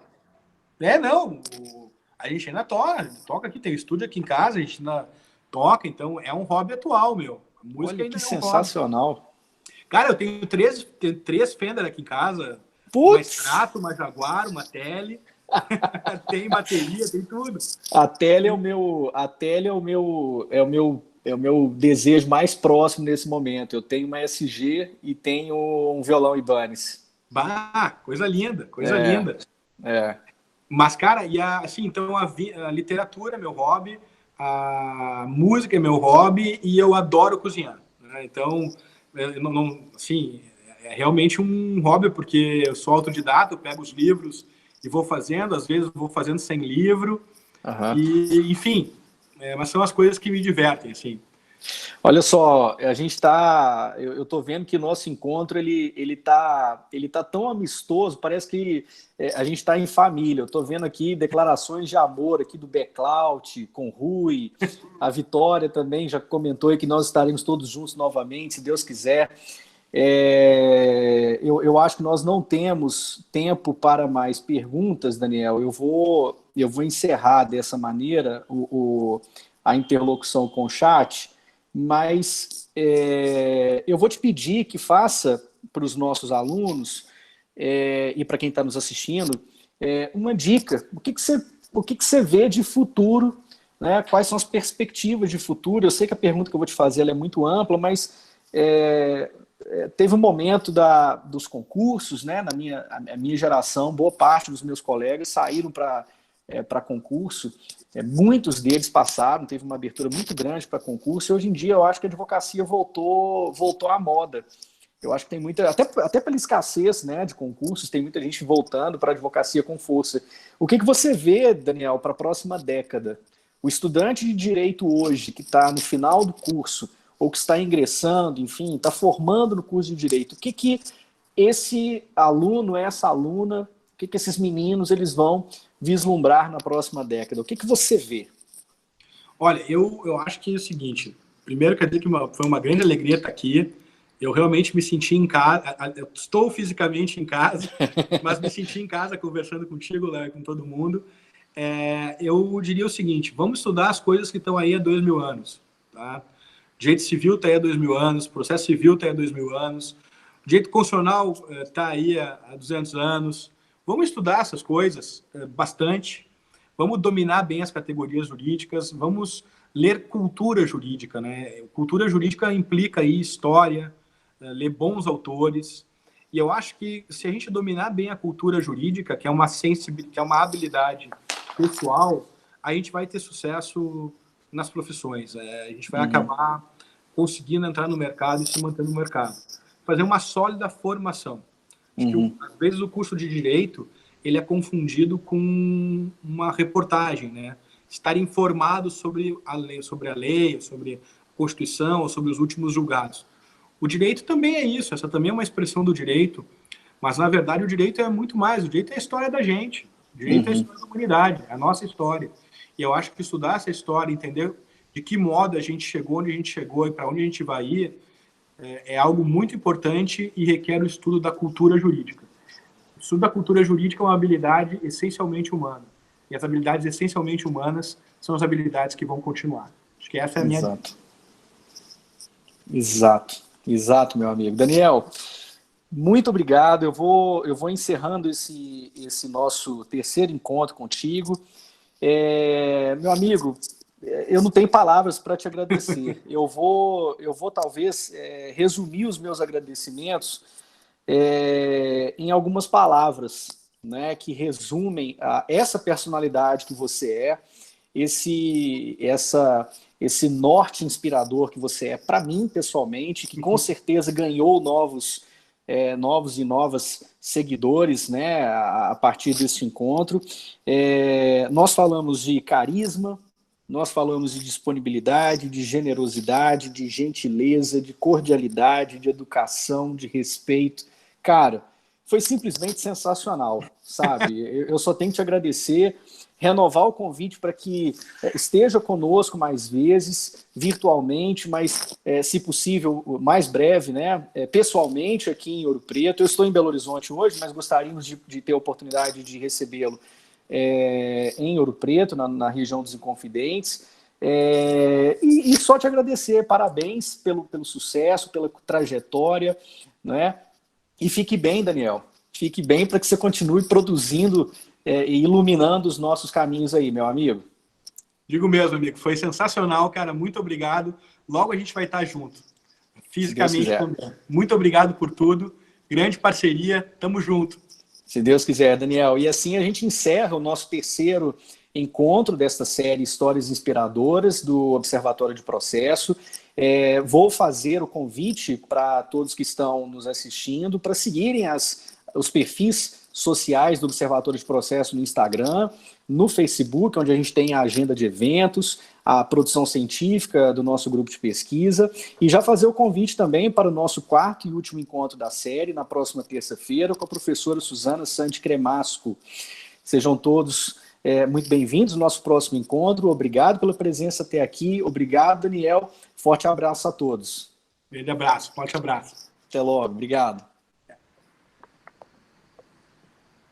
Não, a gente ainda toca aqui, tem um estúdio aqui em casa, a gente ainda toca, então é um hobby atual, meu. A música Olha ainda que é um hobby. sensacional. Cara, eu tenho três Fender aqui em casa, uma Putz! Strato, uma Jaguar, uma Tele, tem bateria, tem tudo. A tele é o meu desejo mais próximo nesse momento. Eu tenho uma SG e tenho um violão Ibanez. Bah, coisa linda, coisa linda. É. Mas, cara, assim, então a literatura é meu hobby, a música é meu hobby e eu adoro cozinhar, né? Então, assim, é realmente um hobby porque eu sou autodidata, eu pego os livros e vou fazendo, às vezes vou fazendo sem livro, Uhum. e enfim, mas são as coisas que me divertem, assim. Olha só, a gente está. Eu estou vendo que o nosso encontro ele tá tão amistoso, parece que a gente está em família. Eu estou vendo aqui declarações de amor aqui do Beclaut com Rui. A Vitória também já comentou aí que nós estaremos todos juntos novamente, se Deus quiser. Eu acho que nós não temos tempo para mais perguntas, Daniel. Eu vou encerrar dessa maneira a interlocução com o chat. Mas eu vou te pedir que faça para os nossos alunos e para quem está nos assistindo uma dica. O que você vê de futuro, né? Quais são as perspectivas de futuro? Eu sei que a pergunta que eu vou te fazer ela é muito ampla, mas teve um momento dos concursos, né? A minha geração, boa parte dos meus colegas saíram para concurso. Muitos deles passaram, teve uma abertura muito grande para concurso, e hoje em dia eu acho que a advocacia voltou à moda. Eu acho que tem muita, até pela escassez, né, de concursos, tem muita gente voltando para a advocacia com força. O que você vê, Daniel, para a próxima década? O estudante de direito hoje, que está no final do curso, ou que está ingressando, enfim, está formando no curso de direito, o que esse aluno, essa aluna, o que esses meninos eles vão vislumbrar na próxima década? O que você vê? Olha, eu acho que é o seguinte. Primeiro, quer dizer que foi uma grande alegria estar aqui. Eu realmente me senti em casa. Eu estou fisicamente em casa, mas me senti em casa conversando contigo, né, com todo mundo. Eu diria o seguinte: vamos estudar as coisas que estão aí há 2000 anos. Tá? Direito civil está aí há 2000 anos, processo civil está aí há 2000 anos, direito constitucional está aí há 200 anos. Vamos estudar essas coisas bastante, vamos dominar bem as categorias jurídicas, vamos ler cultura jurídica, né? Cultura jurídica implica aí história, ler bons autores, e eu acho que se a gente dominar bem a cultura jurídica, que é uma habilidade pessoal, a gente vai ter sucesso nas profissões. A gente vai acabar conseguindo entrar no mercado e se manter no mercado. Fazer uma sólida formação. Acho que, às vezes, o curso de Direito ele é confundido com uma reportagem, né? Estar informado sobre a lei, sobre a Constituição, sobre os últimos julgados. O direito também é isso, essa também é uma expressão do direito, mas, na verdade, o direito é muito mais. O direito é a história da gente. O direito é a história da humanidade, é a nossa história. E eu acho que estudar essa história, entender de que modo a gente chegou onde a gente chegou e para onde a gente vai ir, é algo muito importante e requer o estudo da cultura jurídica. O estudo da cultura jurídica é uma habilidade essencialmente humana. E as habilidades essencialmente humanas são as habilidades que vão continuar. Acho que essa é a minha... Exato, meu amigo. Daniel, muito obrigado. Eu vou encerrando esse nosso terceiro encontro contigo. Meu amigo, eu não tenho palavras para te agradecer. Eu vou talvez resumir os meus agradecimentos em algumas palavras, né, que resumem essa personalidade que você é, esse norte inspirador que você é para mim pessoalmente, que com certeza ganhou novos e novas seguidores, né, a partir desse encontro. Nós falamos de carisma, nós falamos de disponibilidade, de generosidade, de gentileza, de cordialidade, de educação, de respeito. Cara, foi simplesmente sensacional, sabe? Eu só tenho que te agradecer, renovar o convite para que esteja conosco mais vezes, virtualmente, mas, se possível, mais breve, né? Pessoalmente aqui em Ouro Preto. Eu estou em Belo Horizonte hoje, mas gostaríamos de ter a oportunidade de recebê-lo em Ouro Preto, na região dos Inconfidentes. E só te agradecer, parabéns pelo sucesso, pela trajetória, né? E fique bem, Daniel. Fique bem para que você continue produzindo e iluminando os nossos caminhos aí, meu amigo. Digo mesmo, amigo. Foi sensacional, cara. Muito obrigado. Logo a gente vai estar junto. Fisicamente também. Muito obrigado por tudo. Grande parceria. Tamo junto. Se Deus quiser, Daniel. E assim a gente encerra o nosso terceiro encontro desta série Histórias Inspiradoras do Observatório de Processo. Vou fazer o convite para todos que estão nos assistindo para seguirem os perfis sociais do Observatório de Processo no Instagram, no Facebook, onde a gente tem a agenda de eventos, a produção científica do nosso grupo de pesquisa, e já fazer o convite também para o nosso quarto e último encontro da série, na próxima terça-feira, com a professora Suzana Santi Cremasco. Sejam todos muito bem-vindos ao nosso próximo encontro. Obrigado pela presença até aqui. Obrigado, Daniel. Forte abraço a todos. Grande abraço. Forte abraço. Até logo. Obrigado.